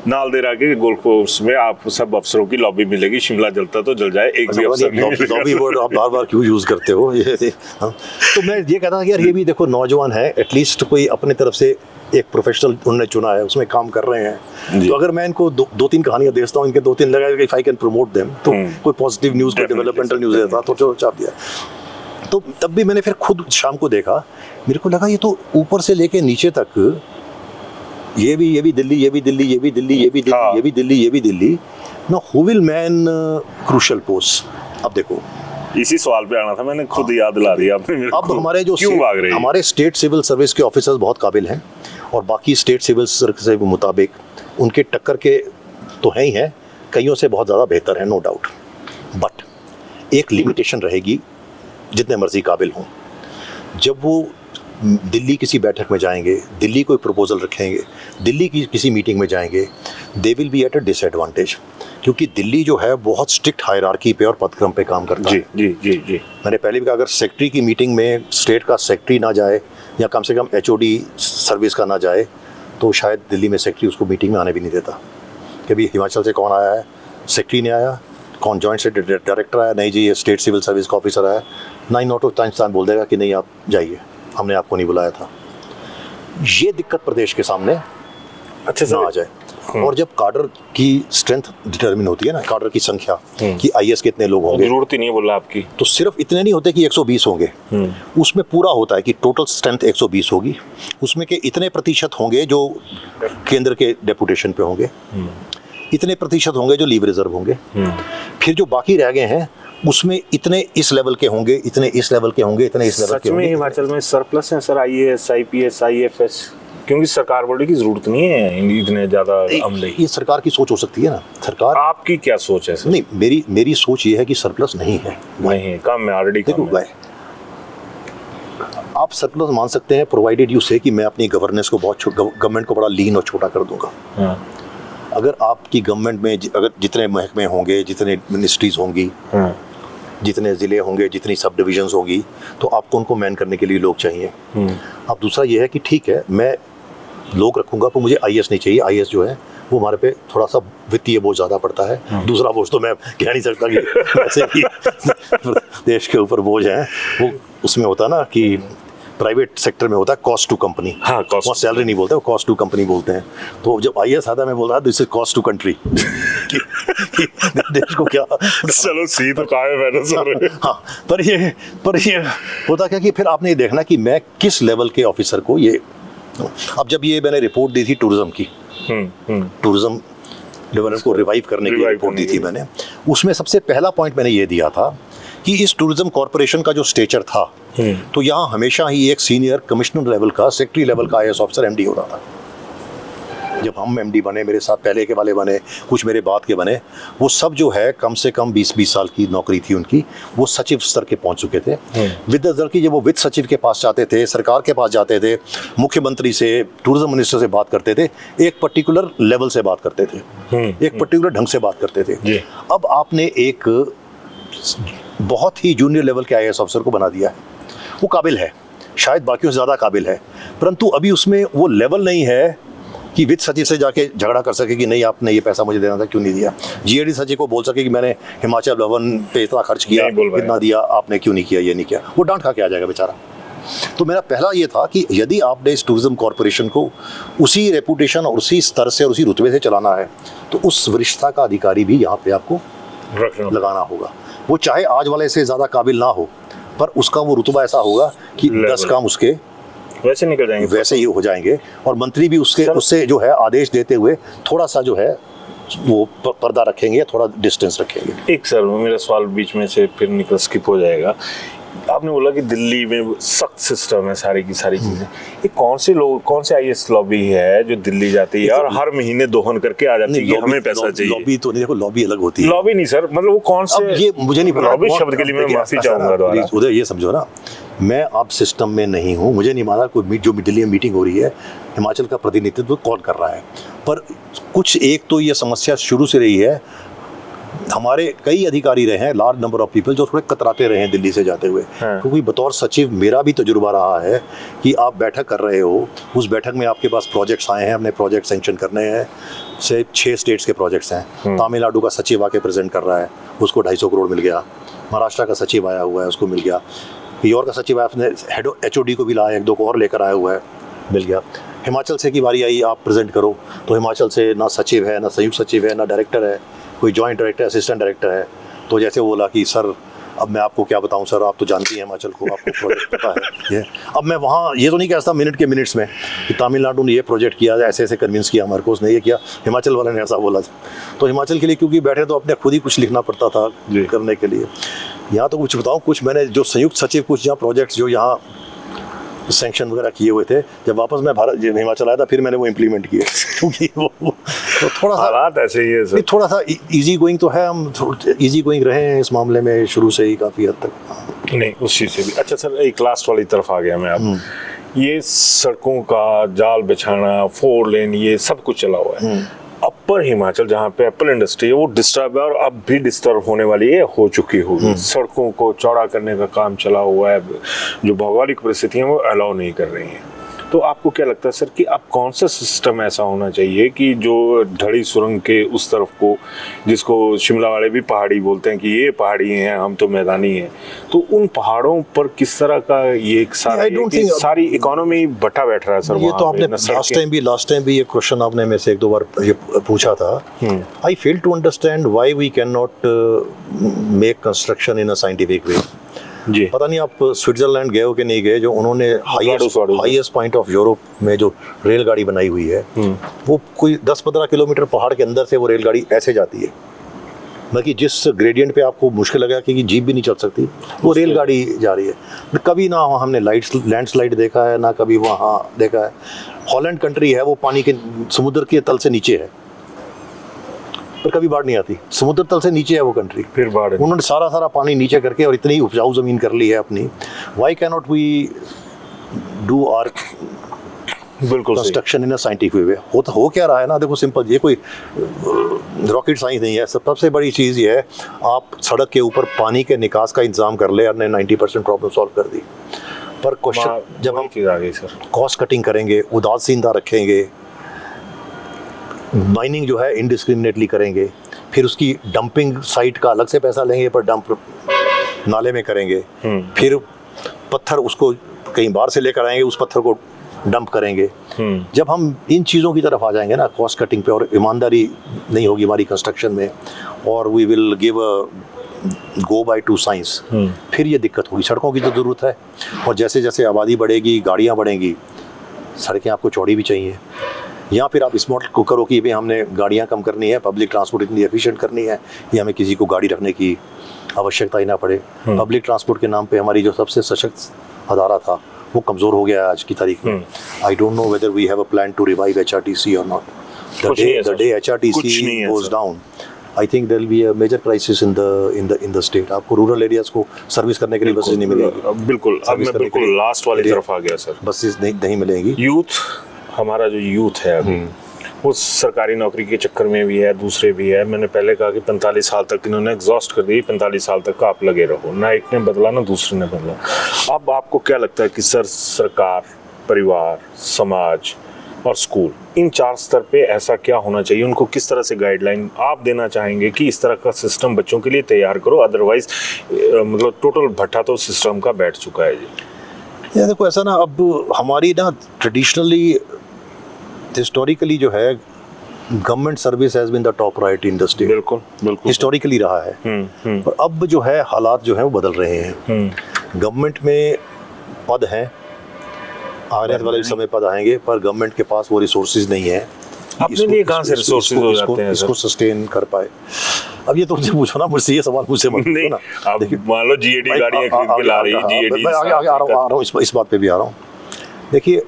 नालदेरा के गोल्फ कोर्स में आप सब अफसरों की लॉबी मिलेगी, शिमला जलता तो जल जाए, एक भी अफसर नहीं। लॉबी वर्ड आप बार क्यों यूज करते हो ये? तो मैं ये कहता था कि यार ये भी देखो नौजवान है, एटलीस्ट कोई अपने तरफ से एक प्रोफेशनल उन्होंने चुना है, उसमें काम कर रहे हैं, तो अगर मैं इनको 2-3 कहानियां देखता हूँ, इनके 2-3 लगा if I can promote them, तो कोई पॉजिटिव न्यूज़, कोई डेवलपमेंटल न्यूज़ देता तो चलो छाप दिया। तो तब भी मैंने फिर खुद शाम को देखा, मेरे को लगा ये तो ऊपर से लेके नीचे तक ये भी दिल्ली, ये भी दिल्ली, ये भी दिल्ली, ये भी दिल्ली, ये भी दिल्ली, ये भी दिल्ली। ना who will man crucial post? अब देखो, इसी सवाल पे आना था, मैंने खुद याद दिला दिया आपने मेरे को। अब हमारे जो हमारे स्टेट सिविल सर्विस के ऑफिसर्स बहुत काबिल हैं, और बाकी स्टेट सिविल सर्विस के मुताबिक उनके टक्कर के तो हैं ही हैं, कईयों से बहुत ज़्यादा बेहतर है, नो डाउट, बट एक लिमिटेशन रहेगी, जितने मर्जी काबिल हों, जब वो दिल्ली किसी बैठक में जाएंगे, दिल्ली कोई प्रपोजल रखेंगे, दिल्ली की किसी मीटिंग में जाएंगे, they will be at a disadvantage, क्योंकि दिल्ली जो है बहुत स्ट्रिक्ट हायरार्की पे और पदक्रम पे काम करता है। जी। मैंने पहले भी कहा, अगर सेक्रेटरी की मीटिंग में स्टेट का सेक्रेटरी ना जाए, या कम से कम HOD सर्विस का ना जाए, तो शायद दिल्ली में सेक्रेटरी उसको मीटिंग में आने भी नहीं देता। कभी हिमाचल से कौन आया है, सेक्रेटरी ने आया, कौन जॉइंट से डायरेक्टर आया, नहीं जी ये स्टेट सिविल सर्विस का ऑफिसर आया, 9 आउट ऑफ 10 बोल देगा कि नहीं आप जाइए, हमने आपको नहीं बुलाया था। ये दिक्कत प्रदेश के सामने अच्छे से आ जाए। और जब कार्डर की स्ट्रेंथ डिटरमिन होती है ना, कार्डर की संख्या कि IAS कितने लोग होंगे, जरूरत ही नहीं है बोला आपकी, तो सिर्फ इतने नहीं होते कि 120 होंगे, उसमें पूरा होता है कि टोटल स्ट्रेंथ 120 होगी, उसमें के इतने प्रतिशत होंगे जो केंद्र के डेपुटेशन पे होंगे, इतने प्रतिशत होंगे जो लीव रिजर्व होंगे, फिर जो बाकी रह गए हैं उसमें इतने इस लेवल के होंगे, इतने इस लेवल के होंगे, इतने इस लेवल के होंगे। हिमाचल में सरप्लस है सर, IAS, IPS, IFS, क्योंकि सरकार बोर्ड की जरूरत नहीं है इतने ज्यादा अमले। ये सरकार की सोच हो सकती है ना, सरकार। आपकी क्या सोच है सर? नहीं, मेरी सोच ये है कि सरप्लस नहीं है, नहीं कम है, ऑलरेडी कम है। आप सरप्लस मान सकते हैं प्रोवाइडेड यू से कि मैं अपनी गवर्नेंस को बहुत गवर्नमेंट को बड़ा लीन और छोटा कर दूंगा। अगर आपकी गवर्नमेंट में अगर जितने महकमे होंगे, जितने मिनिस्ट्रीज होंगी, जितने ज़िले होंगे, जितनी सब डिविजन्स होगी, तो आपको उनको मैन करने के लिए लोग चाहिए। अब दूसरा ये है कि ठीक है मैं लोग रखूंगा, तो मुझे IAS नहीं चाहिए। IAS जो है वो हमारे पे थोड़ा सा वित्तीय बोझ ज़्यादा पड़ता है। दूसरा बोझ तो मैं कह नहीं सकता कि वैसे ही देश के ऊपर बोझ है, वो उसमें होता है ना कि प्राइवेट सेक्टर में होता है कॉस्ट टू कंपनी, वहाँ सैलरी नहीं बोलते, वो कॉस्ट टू कंपनी बोलते हैं। तो जब IAS आता है, मैं बोल रहा this is cost to country, देश को क्या। चलो सी तो कहा है मैंने सर। हाँ, पर ये होता क्या कि फिर आपने ये देखना कि मैं किस लेवल के ऑफिसर को ये। अब जब ये मैंने रिपोर्ट दी थी टूरिज्म की, टूरिज्म डेवलपमेंट को रिवाइव करने की रिपोर्ट दी थी मैंने, उसमें सबसे पहला पॉइंट मैंने ये दिया था कि इस टूरिज्म कॉर्पोरेशन का जो स्टेचर था, तो यहाँ हमेशा ही एक सीनियर कमिश्नर लेवल का, सेक्रेटरी लेवल का IAS ऑफिसर MD होता था। जब हम MD बने, मेरे साथ पहले के वाले बने, कुछ मेरे बाद के बने, वो सब जो है कम से कम 20 साल की नौकरी थी उनकी, वो सचिव स्तर के पहुंच चुके थे। विद द रिजल्ट की जब वो वित्त सचिव के पास जाते थे, सरकार के पास जाते थे, मुख्यमंत्री से, टूरिज्म मिनिस्टर से बात करते थे, एक पर्टिकुलर लेवल से बात करते थे, एक पर्टिकुलर ढंग से बात करते थे। अब आपने एक बहुत ही जूनियर लेवल के IAS ऑफिसर को बना दिया है, वो काबिल है, शायद बाकियों से ज़्यादा काबिल है, परंतु अभी उसमें वो लेवल नहीं है कि वित्त सचिव से जाके झगड़ा कर सके कि नहीं आपने ये पैसा मुझे देना था क्यों नहीं दिया, जीएडी सचिव को बोल सके कि मैंने हिमाचल भवन पे इतना खर्च किया, इतना दिया, आपने क्यों नहीं किया, ये नहीं किया, वो डांट खा के आ जाएगा बेचारा। तो मेरा पहला ये था कि यदि आपने इस टूरिज्म कॉरपोरेशन को उसी रेपुटेशन और उसी स्तर से और उसी रुतबे से चलाना है तो उस वरिष्ठता का अधिकारी भी यहाँ पे आपको लगाना होगा। वो चाहे आज वाले से ज़्यादा काबिल ना हो, पर उसका वो रुतबा ऐसा होगा कि 10 काम उसके वैसे निकल जाएंगे, वैसे ही हो जाएंगे, और मंत्री भी उससे जो है आदेश देते हुए थोड़ा सा जो है वो पर्दा रखेंगे, थोड़ा डिस्टेंस रखेंगे। एक सर मेरा सवाल बीच में से फिर निकल स्किप हो जाएगा। आपने बोला कि दिल्ली में सख्त सिस्टम है सारी की सारी चीजें, ये कौन से आईएएस लॉबी है जो दिल्ली जाती है और हर महीने दोहन करके आ जाती है कि हमें पैसा चाहिए? लॉबी तो नहीं, देखो लॉबी अलग होती है। लॉबी नहीं सर, मतलब वो कौन से, ये मुझे नहीं पता, लॉबी शब्द के लिए मैं माफी चाहूंगा दोबारा। उधर ये समझो ना, मैं अब सिस्टम में नहीं हूँ, मुझे नहीं माना कोई जो दिल्ली में मीटिंग हो रही है हिमाचल का प्रतिनिधित्व कौन कर रहा है, पर कुछ एक तो ये समस्या शुरू से रही है, हमारे कई अधिकारी रहे हैं, लार्ज नंबर ऑफ पीपल जो थोड़े कतराते रहे हैं दिल्ली से जाते हुए, क्योंकि बतौर सचिव मेरा भी तजुर्बा रहा है कि आप बैठक कर रहे हो, उस बैठक में आपके पास प्रोजेक्ट्स आए हैं, अपने प्रोजेक्ट सेंक्शन करने हैं, से 6 स्टेट्स के प्रोजेक्ट्स हैं, तमिलनाडु का सचिव आके प्रेजेंट कर रहा है, उसको 250 करोड़ मिल गया, महाराष्ट्र का सचिव आया हुआ है उसको मिल गया, और का सचिव आपने हेड HOD को भी लाया, 1-2 को और लेकर आया हुआ है, मिल गया। हिमाचल से की बारी आई, आप प्रेजेंट करो, तो हिमाचल से ना सचिव है, ना संयुक्त सचिव है, ना डायरेक्टर है, कोई जॉइंट डायरेक्टर, असिस्टेंट डायरेक्टर है। तो जैसे वो बोला कि सर अब मैं आपको क्या बताऊं सर, आप तो जानती हैं हिमाचल को, आपको प्रोजेक्ट पता है ये। अब मैं वहाँ ये तो नहीं कह सकता मिनट के मिनट्स में कि तमिलनाडु ने ये प्रोजेक्ट किया, ऐसे ऐसे कन्विंस किया, मार्कोस ने ये किया, हिमाचल वाले ने ऐसा बोला। तो हिमाचल के लिए क्योंकि बैठे तो अपने खुद ही कुछ लिखना पड़ता था करने के लिए। यहाँ तो कुछ बताऊँ, कुछ मैंने जो संयुक्त सचिव कुछ यहाँ प्रोजेक्ट्स जो यहाँ सैंक्शन वगैरह किए हुए थे, जब वापस मैं हिमाचल आया था फिर मैंने वो इम्प्लीमेंट किए, क्योंकि वो तो थोड़ा सा हालात ऐसे ही है सर, थोड़ा सा इजी गोइंग तो है, हम इजी गोइंग रहे हैं इस मामले में शुरू से ही काफ़ी हद तक। नहीं उस चीज़ से भी। अच्छा सर, एक लास्ट वाली तरफ आ गया मैं अब, ये सड़कों का जाल बिछाना, 4 लेन, ये सब कुछ चला हुआ है। अपर हिमाचल जहाँ पे एप्पल इंडस्ट्री है वो डिस्टर्ब है और अब भी डिस्टर्ब होने वाली है, हो चुकी होगी। सड़कों को चौड़ा करने का काम चला हुआ है, जो भौगोलिक परिस्थितियाँ वो अलाउ नहीं कर रही हैं। तो आपको क्या लगता है सर कि अब कौन सा सिस्टम ऐसा होना चाहिए कि जो ढड़ी सुरंग के उस तरफ को, जिसको शिमला वाले भी पहाड़ी बोलते हैं कि ये पहाड़ी हैं, हम तो मैदानी हैं, तो उन पहाड़ों पर किस तरह का ये सारी इकोनॉमी बटा बैठ रहा है सर? ये तो आपने लास्ट टाइम भी ये क्वेश्चन आपने मेरे से 1-2 बार ये पूछा था। I fail to understand why we can not make construction in a scientific way. जी, पता नहीं आप स्विट्जरलैंड गए हो कि नहीं गए, जो उन्होंने हाईएस्ट पॉइंट ऑफ यूरोप में जो रेलगाड़ी बनाई हुई है, वो कोई 10-15 किलोमीटर पहाड़ के अंदर से वो रेलगाड़ी ऐसे जाती है, बाकी जिस ग्रेडियंट पे आपको मुश्किल लगा कि जीप भी नहीं चल सकती, वो रेलगाड़ी जा रही है। कभी ना हमने लैंडस्लाइड देखा है, ना कभी वहाँ देखा है। हॉलैंड कंट्री है, वो पानी के समुद्र के तल से नीचे है, पर कभी बाढ़ नहीं आती, समुद्र तल से नीचे है वो कंट्री, फिर बाढ़। उन्होंने सारा पानी नीचे करके और इतनी उपजाऊ जमीन कर ली है अपनी। Why can not we do our बिल्कुल construction in a scientific way? हो क्या रहा है ना, देखो सिंपल, ये कोई रॉकेट साइंस नहीं है। सबसे बड़ी चीज़ ये है, आप सड़क के ऊपर पानी के निकास का इंतजाम कर ले, आपने 90% प्रॉब्लम सॉल्व कर दी। पर क्वेश्चन जब हम कॉस्ट कटिंग करेंगे, उदासीनता रखेंगे, माइनिंग जो है इनडिस्क्रिमिनेटली करेंगे, फिर उसकी डंपिंग साइट का अलग से पैसा लेंगे, पर डंप नाले में करेंगे, फिर पत्थर उसको कहीं बाहर से लेकर आएंगे, उस पत्थर को डंप करेंगे। जब हम इन चीज़ों की तरफ आ जाएंगे ना, कॉस्ट कटिंग पे, और ईमानदारी नहीं होगी हमारी कंस्ट्रक्शन में, और we will give a go by to science, फिर ये दिक्कत होगी। सड़कों की तो ज़रूरत है, और जैसे जैसे आबादी बढ़ेगी, गाड़ियाँ बढ़ेंगी, सड़कें आपको चौड़ी भी चाहिए। या फिर आप इस मॉडल को करो कि भाई हमने गाड़ियाँ कम करनी है, पब्लिक ट्रांसपोर्ट इतनी एफिशिएंट करनी है, या हमें किसी को गाड़ी रखने की आवश्यकता ही ना पड़े। पब्लिक ट्रांसपोर्ट के नाम पे हमारी जो सबसे सशक्त अदारा था वो कमज़ोर हो गया है आज की तारीख में। I don't know whether we have a plan to revive HRTC और not. The day HRTC goes down, I think there will be a major crisis in the state. आपको रूरल एरियाज को सर्विस करने के लिए buses नहीं मिलेगी। बिल्कुल, अब मैं बिल्कुल लास्ट वाली तरफ आ गया सर, बसेस नहीं मिलेंगी। यूथ, हमारा जो यूथ है अभी, वो सरकारी नौकरी के चक्कर में भी है, दूसरे भी है। मैंने पहले कहा कि 45 साल तक इन्होंने एग्जॉस्ट कर दी, 45 साल तक आप लगे रहो, ना एक ने बदला ना दूसरे ने बदला। अब आपको क्या लगता है कि सरकार, परिवार, समाज और स्कूल, इन 4 स्तर पे ऐसा क्या होना चाहिए, उनको किस तरह से गाइडलाइन आप देना चाहेंगे कि इस तरह का सिस्टम बच्चों के लिए तैयार करो, अदरवाइज मतलब टोटल भट्टा तो सिस्टम का बैठ चुका है जी। ये देखो ऐसा ना, अब हमारी ना ट्रेडिशनली हिस्टोरिकली जो है government service has been the top priority in the state. बिल्कुल बिल्कुल हिस्टोरिकली रहा है। पर अब जो है हालात जो है वो बदल रहे हैं। गवर्नमेंट में पद हैं, आने वाले समय पद आएंगे, पर गवर्नमेंट के पास वो रिसोर्सेज नहीं है अपने लिए कहाँ से रिसोर्सेज हो जाते हैं इसको सस्टेन कर पाए। अब ये तुमसे पूछो ना, मुझसे ये सवाल मुझसे मत पूछो ना। आप मान लो जीएडी गाड़ियां खरीद के ला रही है, जीएडी मैं आगे आ रहा हूँ इस बात पे भी आ रहा हूँ। देखिए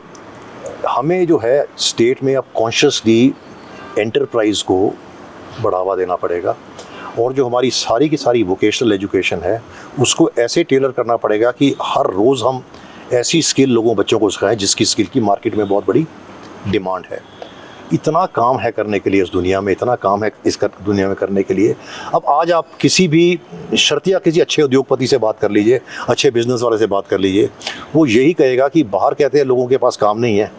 हमें जो है स्टेट में अब कॉन्शियसली एंटरप्राइज को बढ़ावा देना पड़ेगा, और जो हमारी सारी की सारी वोकेशनल एजुकेशन है उसको ऐसे टेलर करना पड़ेगा कि हर रोज़ हम ऐसी स्किल लोगों बच्चों को सिखाएं जिसकी स्किल की मार्केट में बहुत बड़ी डिमांड है। इतना काम है करने के लिए इस दुनिया में, इतना काम है इस दुनिया में करने के लिए। अब आज आप किसी भी शर्तिया किसी अच्छे उद्योगपति से बात कर लीजिए, अच्छे बिजनेस वाले से बात कर लीजिए, वो यही कहेगा कि बाहर कहते हैं लोगों के पास काम नहीं है,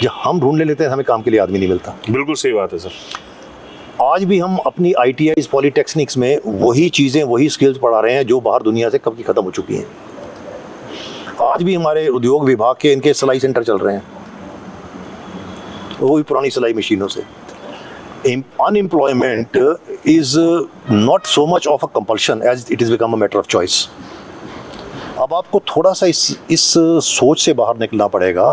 जब हम ढूंढने लेते हैं हमें काम के लिए आदमी नहीं मिलता। बिल्कुल सही बात है सर। आज भी हम अपनी ITIs पॉलिटेक्निक्स में वही चीज़ें, वही स्किल्स पढ़ा रहे हैं जो बाहर दुनिया से कब की ख़त्म हो चुकी हैं। आज भी हमारे उद्योग विभाग के इनके सिलाई सेंटर चल रहे हैं, वही पुरानी सिलाई मशीनों से। Unemployment is not so much of a compulsion as it is become a matter of choice. अब आपको थोड़ा सा इस सोच से बाहर निकलना पड़ेगा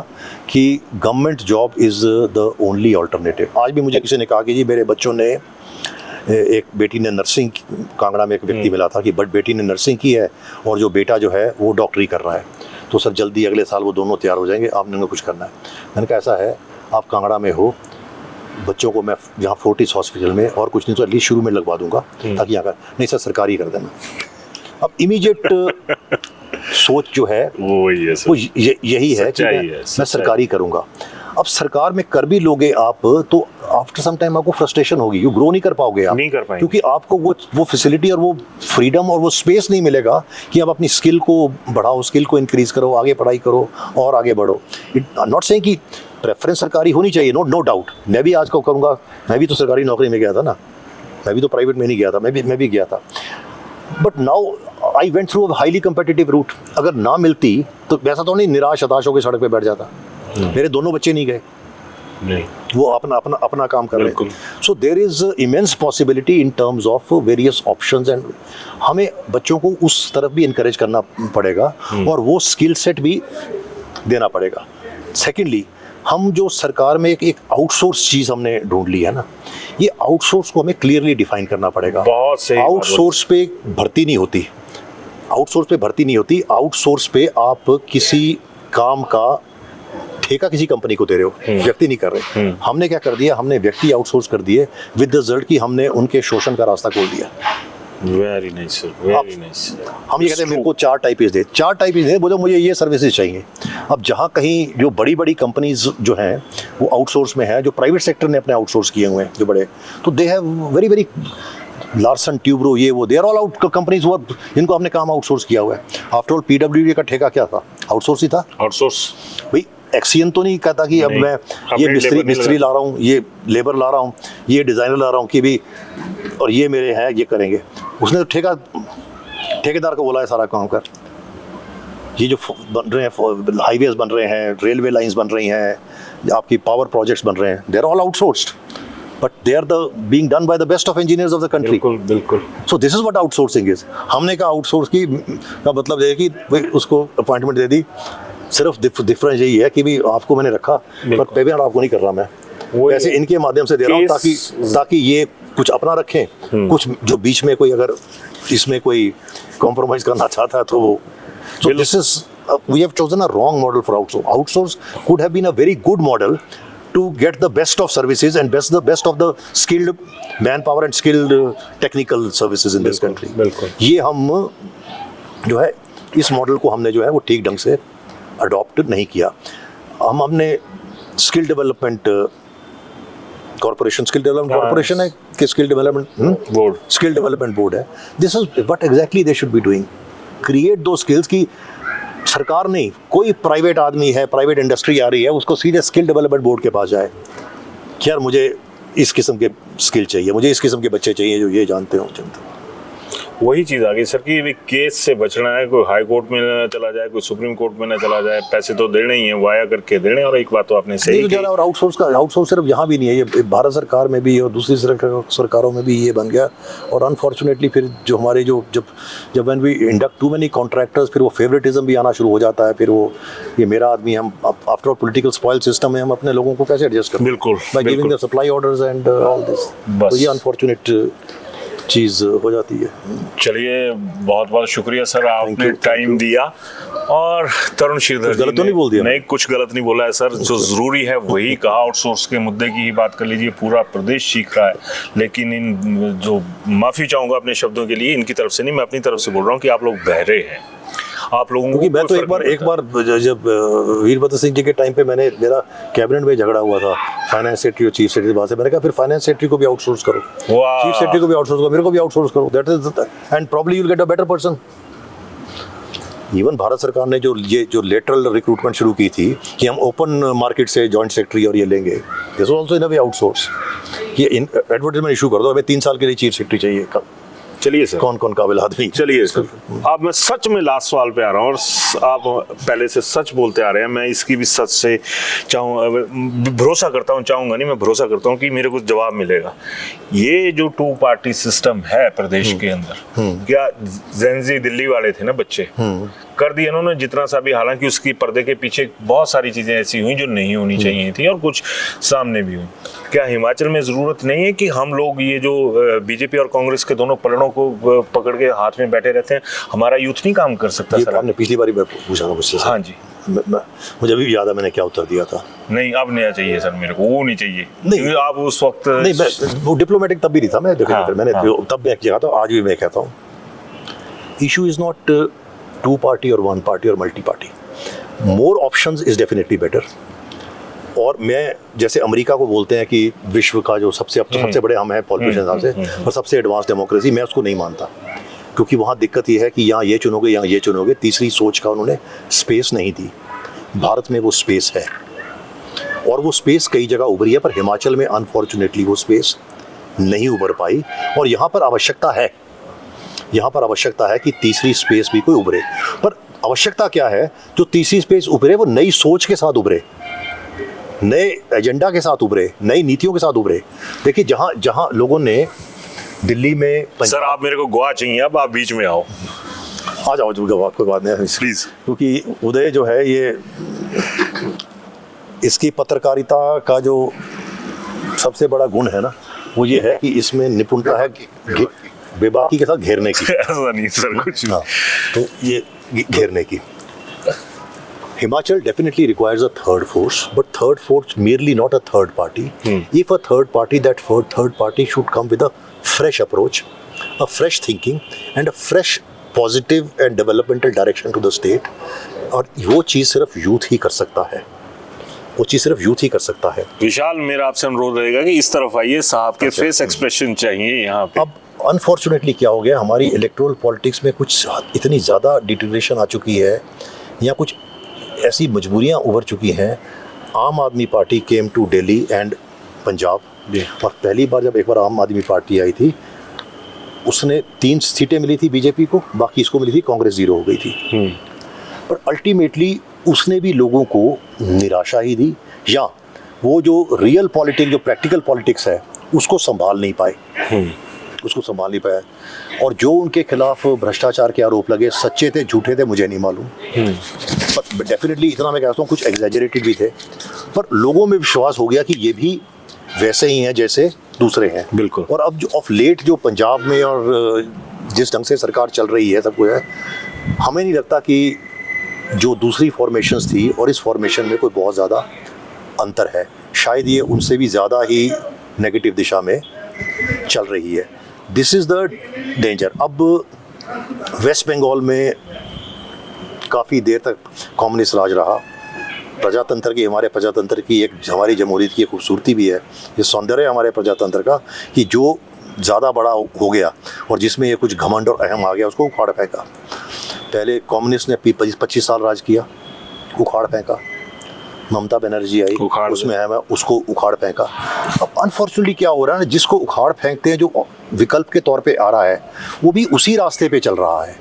कि government job is the only alternative. आज भी मुझे किसी ने कहा कि जी मेरे बच्चों ने, एक बेटी ने नर्सिंग, कांगड़ा में एक व्यक्ति मिला था कि बट बेटी ने नर्सिंग की है और जो बेटा जो है वो डॉक्टरी कर रहा है, तो सर जल्दी अगले साल वो दोनों तैयार हो जाएंगे, आपने कुछ करना है। मैंने कहा ऐसा है, आप कांगड़ा में हो, बच्चों को मैं यहाँ फोर्टिस हॉस्पिटल में और कुछ नहीं तो एटलीस्ट शुरू में लगवा दूंगा ताकि यहाँ कर, नहीं सर सरकारी कर देना। अब इमीडिएट सोच जो है वो यही है कि मैं सरकारी करूँगा। अब सरकार में कर भी लोगे आप तो आफ्टर सम टाइम आपको फ्रस्ट्रेशन होगी, यू ग्रो नहीं कर पाओगे आप, नहीं कर पाएंगे, क्योंकि आपको वो फैसिलिटी और वो फ्रीडम और वो स्पेस नहीं मिलेगा कि आप अपनी स्किल को बढ़ाओ, स्किल को इंक्रीज करो, आगे पढ़ाई करो और आगे बढ़ो। नॉट सेइंग कि प्रेफरेंस सरकारी होनी चाहिए, नो डाउट, मैं भी आज को करूँगा, मैं भी तो सरकारी नौकरी में गया था ना, मैं भी तो प्राइवेट में नहीं गया था, मैं भी गया था। But now I went through a highly competitive route. अगर ना मिलती तो वैसा तो नहीं निराश हताश होकर सड़क पे बैठ जाता। मेरे दोनों बच्चे नहीं गए, नहीं, वो अपना काम कर रहे हैं। So there is immense possibility in terms of various options, and हमें बच्चों को उस तरफ भी इनकरेज करना पड़ेगा और वो स्किल सेट भी देना पड़ेगा। सेकेंडली, हम जो सरकार में एक आउटसोर्स चीज़ हमने ढूंढ ली है ना, ये आउटसोर्स को हमें क्लियरली डिफाइन करना पड़ेगा। आउटसोर्स पे भर्ती नहीं होती, आउटसोर्स पे आप किसी काम का ठेका किसी कंपनी को दे रहे हो, व्यक्ति नहीं कर रहे। हमने क्या कर दिया, हमने व्यक्ति आउटसोर्स कर दिए विद द रिजल्ट कि हमने उनके शोषण का रास्ता खोल दिया। Very nice sir, very nice. हम ये कहते हैं मेरे को 4 टाइपिस दे, बोलो मुझे ये सर्विसेज चाहिए। अब जहाँ कहीं जो बड़ी कंपनीज जो हैं वो आउटसोर्स में है, जो प्राइवेट सेक्टर ने अपने आउटसोर्स किए हुए हैं जो बड़े, तो they have very Larsen Toubro, ये वो, they are all out companies हुआ जिनको हमने काम आउटसोर्स किया हुआ है। आफ्टर ऑल PWD का ठेका क्या था, आउटसोर्स ही था। आउटसोर्स भाई, एक्सियन तो नहीं कहता कि अब मैं ये मिस्त्री ला रहा हूँ, ये लेबर ला रहा हूँ, ये डिज़ाइनर ला रहा हूँ कि भी, और ये मेरे हैं, ये करेंगे। उसने तो ठेकेदार को बोला है सारा काम कर। ये जो बन रहे हैं, हाईवेज बन रहे हैं, रेलवे लाइंस बन रही हैं, आपकी पावर प्रोजेक्ट्स बन रहे हैं, they are all outsourced, but they are being done by the best of engineers of the country. बिल्कुल। So this is what outsourcing is. हमने कहा आउटसोर्स का मतलब है कि भाई उसको अपॉइंटमेंट दे दी, सिर्फ डिफरेंस यही है कि भी आपको मैंने रखा पर पेमेंट आपको नहीं कर रहा, मैं पैसे इनके माध्यम से दे रहा हूँ ताकि ये कुछ अपना रखें, कुछ जो बीच में कोई अगर इसमें कोई कॉम्प्रोमाइज करना चाहता है तो वो। So this is we have chosen a wrong model for outsource. Outsource could have been a very good model to get the best of services and the best of the skilled manpower and skilled technical services in this country. ये हम जो है इस model को हमने जो है वो ठीक ढंग से अडॉप्ट नहीं किया। हमने स्किल डेवलपमेंट कॉर्पोरेशन है कि स्किल डेवलपमेंट बोर्ड है। This is what exactly they should be doing, create दो स्किल्स की सरकार नहीं, कोई प्राइवेट आदमी है, प्राइवेट इंडस्ट्री आ रही है, उसको सीधे स्किल डेवलपमेंट बोर्ड के पास जाए कि यार मुझे इस किस्म के स्किल चाहिए, मुझे इस किस्म के बच्चे चाहिए जो ये जानते हो। वही चीज़ आ गई सर कि अभी केस से बचना है, कोई हाई कोर्ट में ना चला जाए, कोई सुप्रीम कोर्ट में ना चला जाए, पैसे तो देने ही हैं, वाया करके देने। और एक बात तो आपने सही की, और आउटसोर्स सिर्फ यहाँ भी नहीं है, ये भारत सरकार में भी और दूसरी सरकारों में भी ये बन गया। और अनफॉर्चुनेटली फिर जो हमारे जब when we induct too many contractors, फिर वो फेवरेटिज्म भी आना शुरू हो जाता है। फिर वो ये मेरा आदमी, हम after all political spoil system में हम अपने लोगों को कैसे एडजस्ट करें? बिल्कुल, by giving the supply orders and all this. तो ये अनफॉर्चुनेट चीज़ हो जाती है। चलिए, बहुत बहुत शुक्रिया सर, आपने टाइम दिया। और तरुण श्रीधर जी, गलत तो नहीं बोल दिया? नहीं, कुछ गलत नहीं बोला है सर। जो जरूरी है वही कहा। आउटसोर्स के मुद्दे की ही बात कर लीजिए, पूरा प्रदेश सीख रहा है। लेकिन इन जो माफी चाहूंगा अपने शब्दों के लिए, इनकी तरफ से नहीं, मैं अपनी तरफ से बोल रहा हूँ कि आप लोग बहरे हैं। आप लोगों क्योंकि मैं तो एक बार जब वीरभद्र सिंह जी के टाइम पे मेरा कैबिनेट में झगड़ा हुआ था फाइनेंस सेक्रेटरी और चीफ सेक्रेटरी बात से, मैंने कहा फिर फाइनेंस सेक्रेटरी को भी आउटसोर्स करो, चीफ सेक्रेटरी को भी आउटसोर्स करो, मेरे को भी आउटसोर्स करो, that is and probably you will get a better person. Even Bharat सरकार ने जो लेटरल रिक्रूटमेंट शुरू की थी कि हम ओपन मार्केट से जॉइंट सेक्रेटरी और ये लेंगे, this was also in a way outsource. ये एडवर्टाइजमेंट इशू कर दो, हमें 3 साल के लिए चीफ सेक्रेटरी चाहिए। चलिए सर, कौन कौन काबिल आदमी? चलिए सर, अब मैं सच में लास्ट सवाल पे आ रहा हूँ। और आप पहले से सच बोलते आ रहे हैं, मैं इसकी भी सच से भरोसा करता हूँ, चाहूँगा नहीं, मैं भरोसा करता हूँ कि मेरे को जवाब मिलेगा। ये जो 2 पार्टी सिस्टम है प्रदेश के अंदर, क्या जेनजी दिल्ली वाले थे ना बच्चे, कर दिया इन्होंने जितना सा भी। हालांकि उसकी पर्दे के पीछे बहुत सारी चीजें ऐसी हुई जो नहीं होनी चाहिए थी, और कुछ सामने भी हुई। क्या हिमाचल में जरूरत नहीं है कि हम लोग ये जो बीजेपी और कांग्रेस के दोनों पलड़ों को पकड़ के हाथ में बैठे रहते हैं? हमारा यूथ नहीं काम कर सकता सर? आपने पिछली बार पूछा था मुझसे। हाँ जी, मुझे अभी याद है मैंने क्या उत्तर दिया था। नहीं, अब नया चाहिए सर, मेरे को वो नहीं चाहिए। नहीं, आप उस वक्त नहीं, मैं वो डिप्लोमेटिक तब भी नहीं था, मैं मैंने तब मैं कहा था, आज भी मैं कहता हूँ, इशू इज नॉट 2 पार्टी और 1 पार्टी और multi party. More options is definitely better. और मैं जैसे अमेरिका को बोलते हैं कि विश्व का जो सबसे बड़े हम हैं पॉलिटिशियन से, और सबसे एडवांस डेमोक्रेसी, मैं उसको नहीं मानता। क्योंकि वहाँ दिक्कत ये है कि यहाँ ये चुनोगे, यहाँ ये चुनोगे, तीसरी सोच का उन्होंने स्पेस नहीं दी। भारत में वो स्पेस है, और वो स्पेस कई जगह उभरी है, पर हिमाचल में अनफॉर्चुनेटली वो स्पेस नहीं उभर पाई। और यहाँ पर आवश्यकता है कि तीसरी स्पेस भी कोई उभरे। पर आवश्यकता क्या है? जो तीसरी स्पेस उभरे वो नई सोच के साथ उभरे, नए एजेंडा के साथ उभरे, नई नीतियों के साथ उभरे। देखिए, जहां लोगों ने दिल्ली में सर, आप मेरे को गोवा चाहिए, अब आप बीच में आओ। आ जाओ, जो गोवा कोई बात नहीं प्लीज। क्योंकि उदय जो है, ये इसकी पत्रकारिता का जो सबसे बड़ा गुण है ना, वो ये है कि इसमें निपुणता है बेबाकी के साथ घेरने की। ऐसा नहीं सर, कुछ हाँ, तो ये घेरने की। Himachal definitely requires a third force, but third force merely not a third party. If a third party, that third party should come with a fresh approach, a fresh thinking, and a fresh positive and developmental direction to the state. और वो चीज़ सिर्फ youth ही कर सकता है। विशाल, मेरा आपसे अनुरोध रहेगा कि इस तरफ आइए, साहब के फेस एक्सप्रेशन चाहिए यहाँ पे। अब अनफॉर्चुनेटली क्या हो गया, हमारी इलेक्टोरल पॉलिटिक्स में कुछ इतनी ज़्यादा डिटेरेशन आ चुकी है, या कुछ ऐसी मजबूरियां उभर चुकी हैं। Aam Aadmi Party came to Delhi and Punjab, और पहली बार जब एक बार आम आदमी पार्टी आई थी, उसने 3 सीटें मिली थी बीजेपी को, बाकी इसको मिली थी, कांग्रेस 0 हो गई थी। पर अल्टीमेटली उसने भी लोगों को निराशा ही दी, या वो जो रियल पॉलिटिक्स, जो प्रैक्टिकल पॉलिटिक्स है, उसको संभाल नहीं पाया। और जो उनके खिलाफ भ्रष्टाचार के आरोप लगे, सच्चे थे झूठे थे मुझे नहीं मालूम, पर डेफिनेटली इतना मैं कहता हूँ कुछ एग्जैजरेटेड भी थे। पर लोगों में विश्वास हो गया कि ये भी वैसे ही हैं जैसे दूसरे हैं। बिल्कुल। और अब जो ऑफ लेट जो पंजाब में और जिस ढंग से सरकार चल रही है, सब कुछ है, हमें नहीं लगता कि जो दूसरी फॉर्मेशंस थी और इस फॉर्मेशन में कोई बहुत ज़्यादा अंतर है। शायद ये उनसे भी ज़्यादा ही नेगेटिव दिशा में चल रही है। This is the danger. अब वेस्ट बंगाल में काफ़ी देर तक कम्युनिस्ट राज रहा। प्रजातंत्र की, हमारे प्रजातंत्र की एक, हमारी जमहूरियत की खूबसूरती भी है, ये सौंदर्य हमारे प्रजातंत्र का, कि जो ज़्यादा बड़ा हो गया और जिसमें ये कुछ घमंड और अहम आ गया, उसको उखाड़ फेंका। पहले कम्युनिस्ट ने 25 साल राज किया, उखाड़ फेंका। ममता बनर्जी आई, उसमें है मैं उसको उखाड़ फेंका। अब अनफॉर्चुनेटली क्या हो रहा है, जिसको उखाड़ फेंकते हैं, जो विकल्प के तौर पे आ रहा है, वो भी उसी रास्ते पे चल रहा है।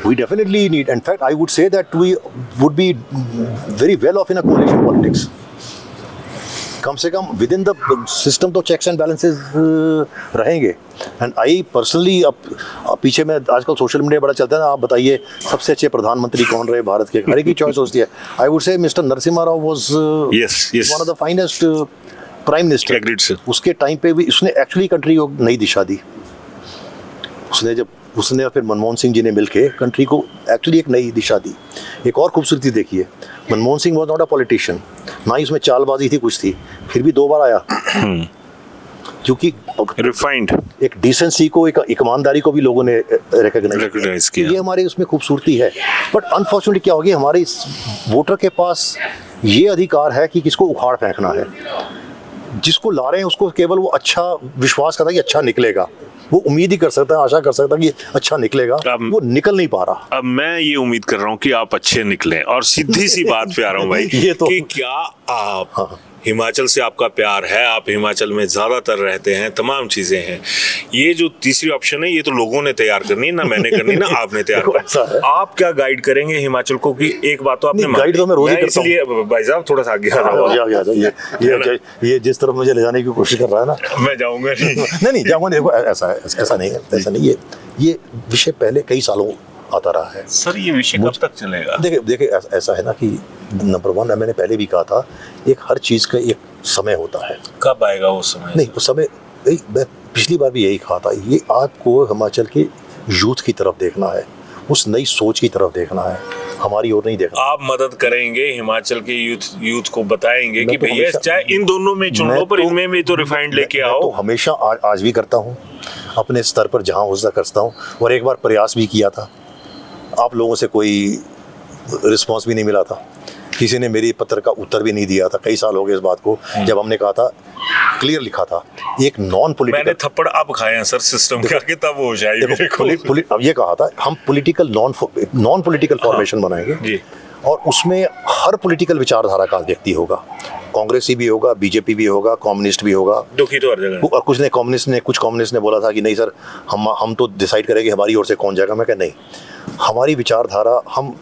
We definitely need, in fact, I would say that we would be very well off in a coalition politics. कम से come with in the system तो चेक्स एंड बैलेंसेस रहेंगे। एंड आई पर्सनली, अब पीछे में आजकल सोशल मीडिया बड़ा चलता है ना, आप बताइए सबसे अच्छे प्रधानमंत्री कौन रहे भारत के, हर एक की चॉइस होती है। I would say mister Narasimha Rao was one of the finest prime minister. उसके टाइम पे भी उसने एक्चुअली कंट्री को नई दिशा दी। उसने फिर मनमोहन सिंह जी ने मिलके कंट्री को एक्चुअली एक नई दिशा दी। एक और खूबसूरती देखिए, Manmohan Singh was not a politician, ना ही उसमें चालबाजी थी, कुछ थी, फिर भी 2 बार आया। क्योंकि रिफाइंड एक डिसेंसी को, एक ईमानदारी को भी लोगों ने रिकॉग्नाइज किया। ये हमारे उसमें खूबसूरती है। बट अनफॉर्चुनेटली क्या हो गया, हमारे इस वोटर के पास ये अधिकार है कि किसको उखाड़ फेंकना है। जिसको ला रहे हैं उसको केवल वो अच्छा विश्वास करता है कि अच्छा निकलेगा, वो उम्मीद ही कर सकता है, आशा कर सकता है कि अच्छा निकलेगा, वो निकल नहीं पा रहा। अब मैं ये उम्मीद कर रहा हूँ कि आप अच्छे निकलें, और सीधी सी बात पे आ रहा हूँ भाई ये तो कि क्या आप हिमाचल से आपका प्यार है, आप हिमाचल में ज्यादातर रहते हैं, तमाम चीजें हैं, ये जो तीसरी ऑप्शन है ये तो लोगों ने तैयार करनी है, ना मैंने करनी, ना आपने तैयार करनी। आप क्या गाइड करेंगे हिमाचल को? कि एक बात तो आपने गाइड तो मैं रोज ही करता हूं। इसलिए भाई साहब थोड़ा सा आगे ये जिस तरफ मुझे ले जाने की कोशिश कर रहा है ना, मैं जाऊंगा नहीं जाऊंगा। देखो ऐसा नहीं है, ये विषय पहले कई सालों आता रहा है। सर ये विषय कब तक चलेगा? देखिए ऐसा है ना कि नंबर 1, मैंने पहले भी कहा था, एक हर चीज का एक समय होता है। कब आएगा वो समय? नहीं, उस समय मैं पिछली बार भी यही कहा था, ये आपको हिमाचल के यूथ की तरफ देखना है, उस नई सोच की तरफ देखना है, हमारी ओर नहीं देखना। आप मदद करेंगे हिमाचल के यूथ को बताएंगे कि भैया चाहे इन दोनों में चुन लो, पर इनमें भी तो रिफाइंड लेके आओ। तो हमेशा आज भी करता हूँ, अपने स्तर पर जहाँ हो सकता करता हूँ, और एक बार प्रयास भी किया था, आप लोगों से कोई रिस्पांस भी नहीं मिला था, किसी ने मेरी पत्र का उत्तर भी नहीं दिया था। कई साल हो गए इस बात को, जब हमने कहा था, क्लियर लिखा था, एक नॉन पॉलिटिकल। मैंने थप्पड़ अब खाए हैं सर सिस्टम का, कि तब हो जाएगी। अब ये कहा था हम पॉलिटिकल नॉन पॉलिटिकल फॉर्मेशन बनाएंगे जी, और उसमें हर पॉलिटिकल विचारधारा का व्यक्ति होगा, कांग्रेसी भी होगा, बीजेपी भी होगा, कम्युनिस्ट भी होगा। दुखी तो हर जगह। और कुछ कम्युनिस्ट ने बोला था कि नहीं सर, हम तो डिसाइड करेंगे हमारी ओर से कौन जाएगा। मैं कहा नहीं, हमारी विचारधारा, हम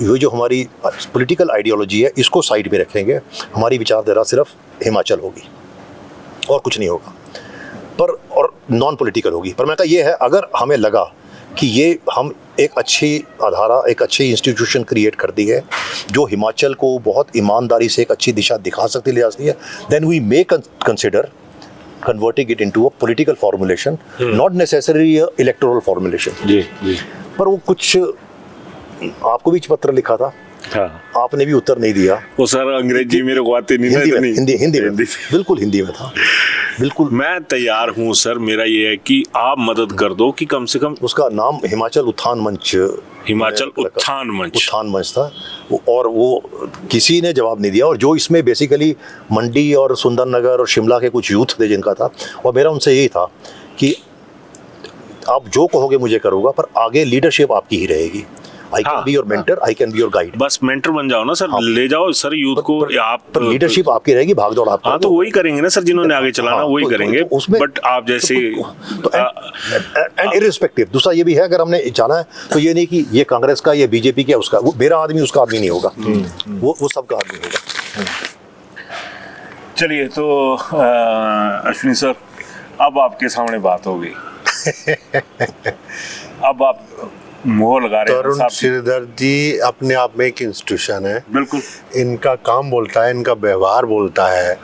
ये जो हमारी पॉलिटिकल आइडियोलॉजी है इसको साइड में रखेंगे, हमारी विचारधारा सिर्फ हिमाचल होगी और कुछ नहीं होगा, पर और नॉन पॉलिटिकल होगी। पर मैं कहा ये है, अगर हमें लगा कि ये हम एक अच्छी आधारा, एक अच्छी इंस्टीट्यूशन क्रिएट कर दी है जो हिमाचल को बहुत ईमानदारी से एक अच्छी दिशा दिखा सकती ले सकती है, then we may consider converting it into a political formulation, not necessary electoral formulation. जी। पर वो कुछ आपको भी पत्र लिखा था, हाँ। आपने भी उत्तर नहीं दिया। वो सर अंग्रेजी मेरे को आते नहीं, हिंदी में बिल्कुल हिंदी में था, बिल्कुल। मैं तैयार हूँ सर, मेरा ये है कि आप मदद कर दो कि कम से कम उसका नाम हिमाचल उत्थान मंच था, और वो किसी ने जवाब नहीं दिया। और जो इसमें बेसिकली मंडी और सुंदरनगर और शिमला के कुछ यूथ थे जिनका था, और मेरा उनसे यही था कि आप जो कहोगे मुझे करूँगा, पर आगे लीडरशिप आपकी ही रहेगी। I can be your mentor, I can be your guide. बस मेंटर बन जाओ ना सर, ले जाओ सर यूथ को। आप पर लीडरशिप आपकी रहेगी, भाग दौड़ आप। हाँ, तो वही करेंगे ना सर, जिन्होंने आगे चलाना वही करेंगे। बट आप जैसे एंड इररिस्पेक्टिव, दूसरा ये भी है, अगर हमने जाना है तो ये नहीं कि ये कांग्रेस का, ये बीजेपी का, उसका, वो मेरा आदमी उसका आदमी नहीं होगा, वो सबका आदमी होगा। चलिए, तो अश्विनी सर, अब आपके सामने बात होगी। अब आप मोहर लगा रहे हैं। तरुण श्रीधर जी अपने आप में एक इंस्टीट्यूशन है, बिल्कुल। इनका काम बोलता है, इनका व्यवहार बोलता है,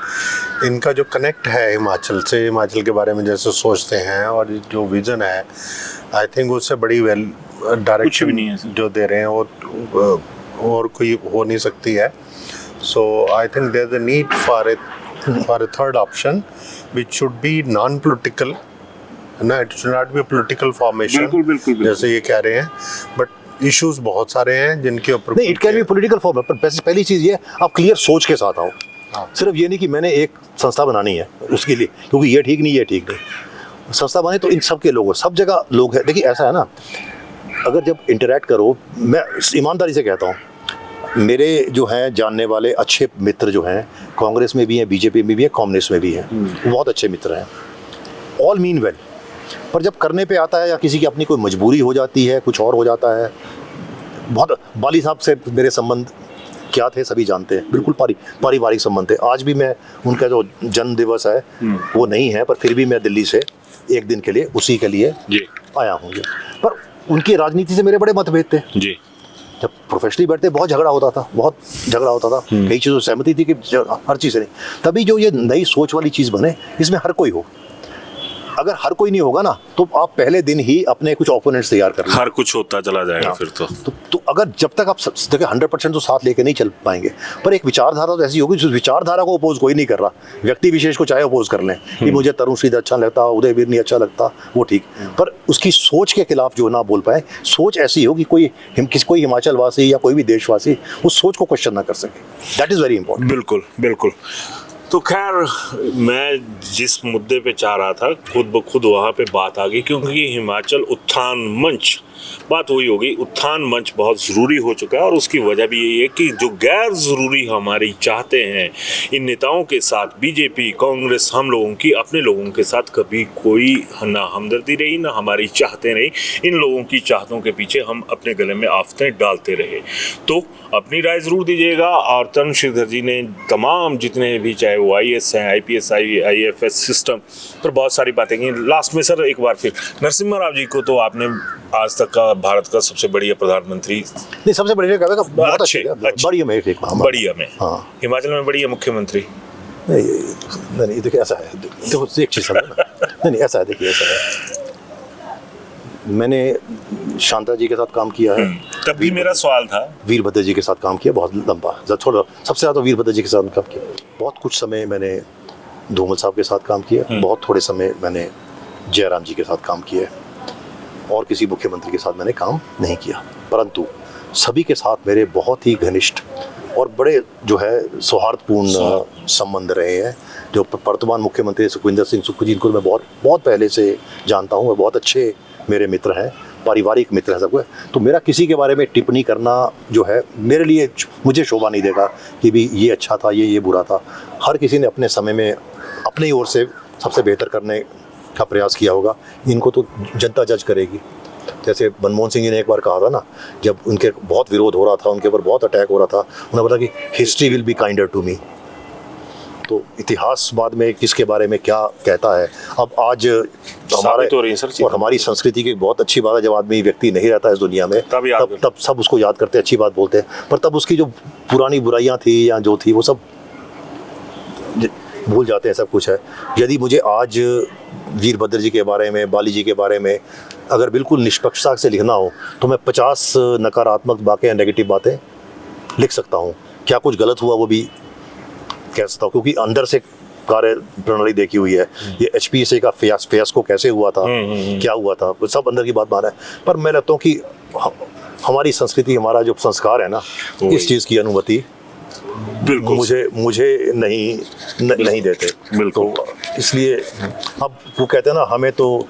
इनका जो कनेक्ट है हिमाचल से, हिमाचल के बारे में जैसे सोचते हैं, और जो विजन है, आई थिंक उससे बड़ी डायरेक्शन जो दे रहे हैं वो और कोई हो नहीं सकती है। So I think there is a need for a third option which should be non-political, ना, it should not be political formation. बिल्कुल। जैसे ये कह रहे हैं, बट इश्यूज बहुत सारे हैं जिनके ऊपर नहीं, it can be political form. पर पहली चीज ये, आप क्लियर सोच के साथ आओ। सिर्फ ये नहीं कि मैंने एक संस्था बनानी है उसके लिए, क्योंकि ये ठीक नहीं, ये ठीक नहीं। संस्था बने तो इन सब के लोग, सब जगह लोग हैं। देखिए ऐसा है ना, अगर जब इंटरेक्ट करो, मैं ईमानदारी से कहता हूँ, मेरे जो हैं जानने वाले अच्छे मित्र जो हैं, कांग्रेस में भी हैं, बीजेपी में भी हैं, कम्युनिस्ट में भी हैं, वो बहुत अच्छे मित्र हैं, ऑल मीन वेल। पर जब करने पे आता है या किसी की अपनी कोई मजबूरी हो जाती है, कुछ और हो जाता है, बहुत बाली साहब से मेरे संबंध क्या थे सभी जानते हैं, बिल्कुल पारिवारिक संबंध थे। आज भी मैं, उनका जो जन्म दिवस है वो नहीं है, पर फिर भी मैं दिल्ली से एक दिन के लिए उसी के लिए आया हूँ। पर उनकी राजनीति से मेरे बड़े मतभेद थे जी। जब प्रोफेशनली बैठते बहुत झगड़ा होता था, कई चीज़ों से सहमति थी कि हर चीज़ से नहीं। तभी जो ये नई सोच वाली चीज़ बने, इसमें हर कोई हो। अगर हर कोई नहीं होगा ना, तो आप पहले दिन ही अपने कुछ ओपोनेंट्स तैयार कर लें। हर कुछ होता चला जाएगा फिर तो अगर जब तक आप देखिए 100% तो साथ लेके नहीं चल पाएंगे, पर एक विचारधारा तो ऐसी होगी जिस विचारधारा को अपोज कोई नहीं कर रहा। व्यक्ति विशेष को चाहे अपोज कर लें कि मुझे तरुण श्रीधर अच्छा लगता, उदयवीर नहीं अच्छा लगता, वो ठीक, पर उसकी सोच के खिलाफ जो ना बोल पाए। सोच ऐसी हो कि कोई हिमाचल वासी या कोई भी देशवासी उस सोच को क्वेश्चन ना कर सके। That is very important. बिल्कुल बिल्कुल। तो खैर, मैं जिस मुद्दे पे चाह रहा था, खुद ब खुद वहाँ पे बात आ गई, क्योंकि हिमाचल उत्थान मंच, बात वही होगी, उत्थान मंच बहुत ज़रूरी हो चुका है। और उसकी वजह भी यही है कि जो गैर ज़रूरी हमारी चाहते हैं इन नेताओं के साथ, बीजेपी, कांग्रेस, हम लोगों की अपने लोगों के साथ कभी कोई ना हमदर्दी रही, ना हमारी चाहते रही। इन लोगों की चाहतों के पीछे हम अपने गले में आफतें डालते रहे। तो अपनी राय ज़रूर दीजिएगा। और तरुण श्रीधर जी ने तमाम जितने भी, चाहे वो IAS हैं, IPS, IAFS सिस्टम पर बहुत सारी बातें की। लास्ट में सर एक बार फिर, नरसिम्हा राव जी को तो आपने आज तक का भारत का सबसे बढ़िया प्रधानमंत्री, नहीं सबसे बढ़िया बहुत अच्छे, बढ़िया में बढ़िया में, हाँ, हिमाचल में बढ़िया मुख्यमंत्री। नहीं देखिए ऐसा है, देखो एक चीज़ नहीं ऐसा है, देखिए ऐसा है, मैंने शांता जी के साथ काम किया है, तभी मेरा सवाल था। वीरभद्र जी के साथ काम किया बहुत लंबा, थोड़ा सबसे ज़्यादा वीरभद्र जी के साथ काम किया। बहुत कुछ समय मैंने धूमल साहब के साथ काम किया, बहुत थोड़े समय मैंने जयराम जी के साथ काम किया, और किसी मुख्यमंत्री के साथ मैंने काम नहीं किया। परंतु सभी के साथ मेरे बहुत ही घनिष्ठ और बड़े जो है सौहार्दपूर्ण संबंध रहे हैं। जो वर्तमान मुख्यमंत्री सुखविंदर सिंह सुक्खू जी, इनको मैं बहुत पहले से जानता हूँ, वो बहुत अच्छे मेरे मित्र हैं, पारिवारिक मित्र हैं सब। तो मेरा किसी के बारे में टिप्पणी करना जो है मेरे लिए, मुझे शोभा नहीं देगा कि भी ये अच्छा था, ये बुरा था। हर किसी ने अपने समय में अपनी ओर से सबसे बेहतर करने का प्रयास किया होगा, इनको तो जनता जज करेगी। जैसे मनमोहन सिंह जी ने एक बार कहा था ना, जब उनके बहुत विरोध हो रहा था, उनके ऊपर बहुत अटैक हो रहा था, उन्होंने बोला कि history will be kinder to me. तो इतिहास बाद में किसके बारे में क्या कहता है। अब आज और हमारी संस्कृति की बहुत अच्छी बात है, जब आदमी व्यक्ति नहीं रहता इस दुनिया में तब सब उसको याद करते हैं, अच्छी बात बोलते हैं, पर तब उसकी जो पुरानी बुराइयां थी या जो थी वो सब भूल जाते हैं, सब कुछ है। यदि मुझे आज वीरभद्र जी के बारे में, बाली जी के बारे में अगर बिल्कुल निष्पक्षता से लिखना हो तो मैं 50 नकारात्मक बातें, नेगेटिव बातें लिख सकता हूँ। क्या कुछ गलत हुआ वो भी कह सकता हूँ, क्योंकि अंदर से कार्य प्रणाली देखी हुई है। ये HPSA का फियास्को कैसे हुआ था, क्या हुआ था, सब अंदर की बात है। पर मैं लगता हूँ कि हमारी संस्कृति, हमारा जो संस्कार है ना, इस चीज़ की अनुमति बिल्कुल मुझे नहीं देते बिल्कुल। तो इसलिए अब वो कहते हैं ना, हमें तो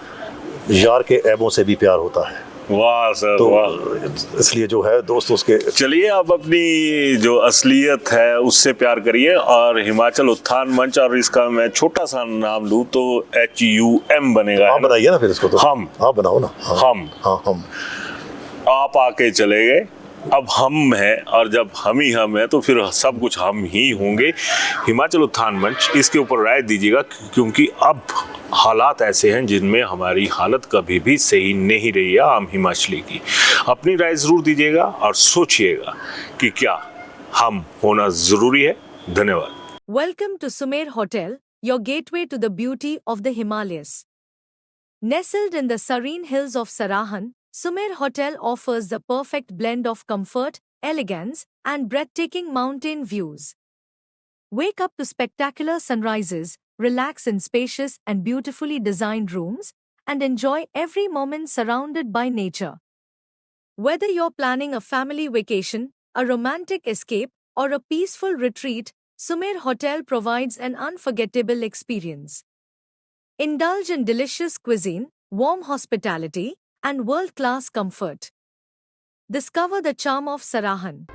यार के ऐबों से भी प्यार होता है। वाह सर, तो वाह। इसलिए जो है दोस्त उसके, चलिए अब अपनी जो असलियत है उससे प्यार करिए। और हिमाचल उत्थान मंच, और इसका मैं छोटा सा नाम लूँ तो HUM बनेगा। आप बनाइए ना फिर इसको, तो हम, आप बनाओ ना। हम आप आके चले गए, अब हम हैं, और जब हम ही हम हैं तो फिर सब कुछ हम ही होंगे। हिमाचल उत्थान मंच, इसके ऊपर राय दीजिएगा, क्योंकि अब हालात ऐसे हैं जिनमें हमारी हालत कभी भी सही नहीं रही है आम हिमाचली की। अपनी राय ज़रूर दीजिएगा और सोचिएगा कि क्या हम होना ज़रूरी है। धन्यवाद। Welcome to Sumer Hotel, your gateway to the beauty of the Himalayas. Nestled in the serene hills of Sarahan, Sumer Hotel offers the perfect blend of comfort, elegance, and breathtaking mountain views. Wake up to spectacular sunrises, relax in spacious and beautifully designed rooms, and enjoy every moment surrounded by nature. Whether you're planning a family vacation, a romantic escape, or a peaceful retreat, Sumer Hotel provides an unforgettable experience. Indulge in delicious cuisine, warm hospitality, and world-class comfort. Discover the charm of Sarahan.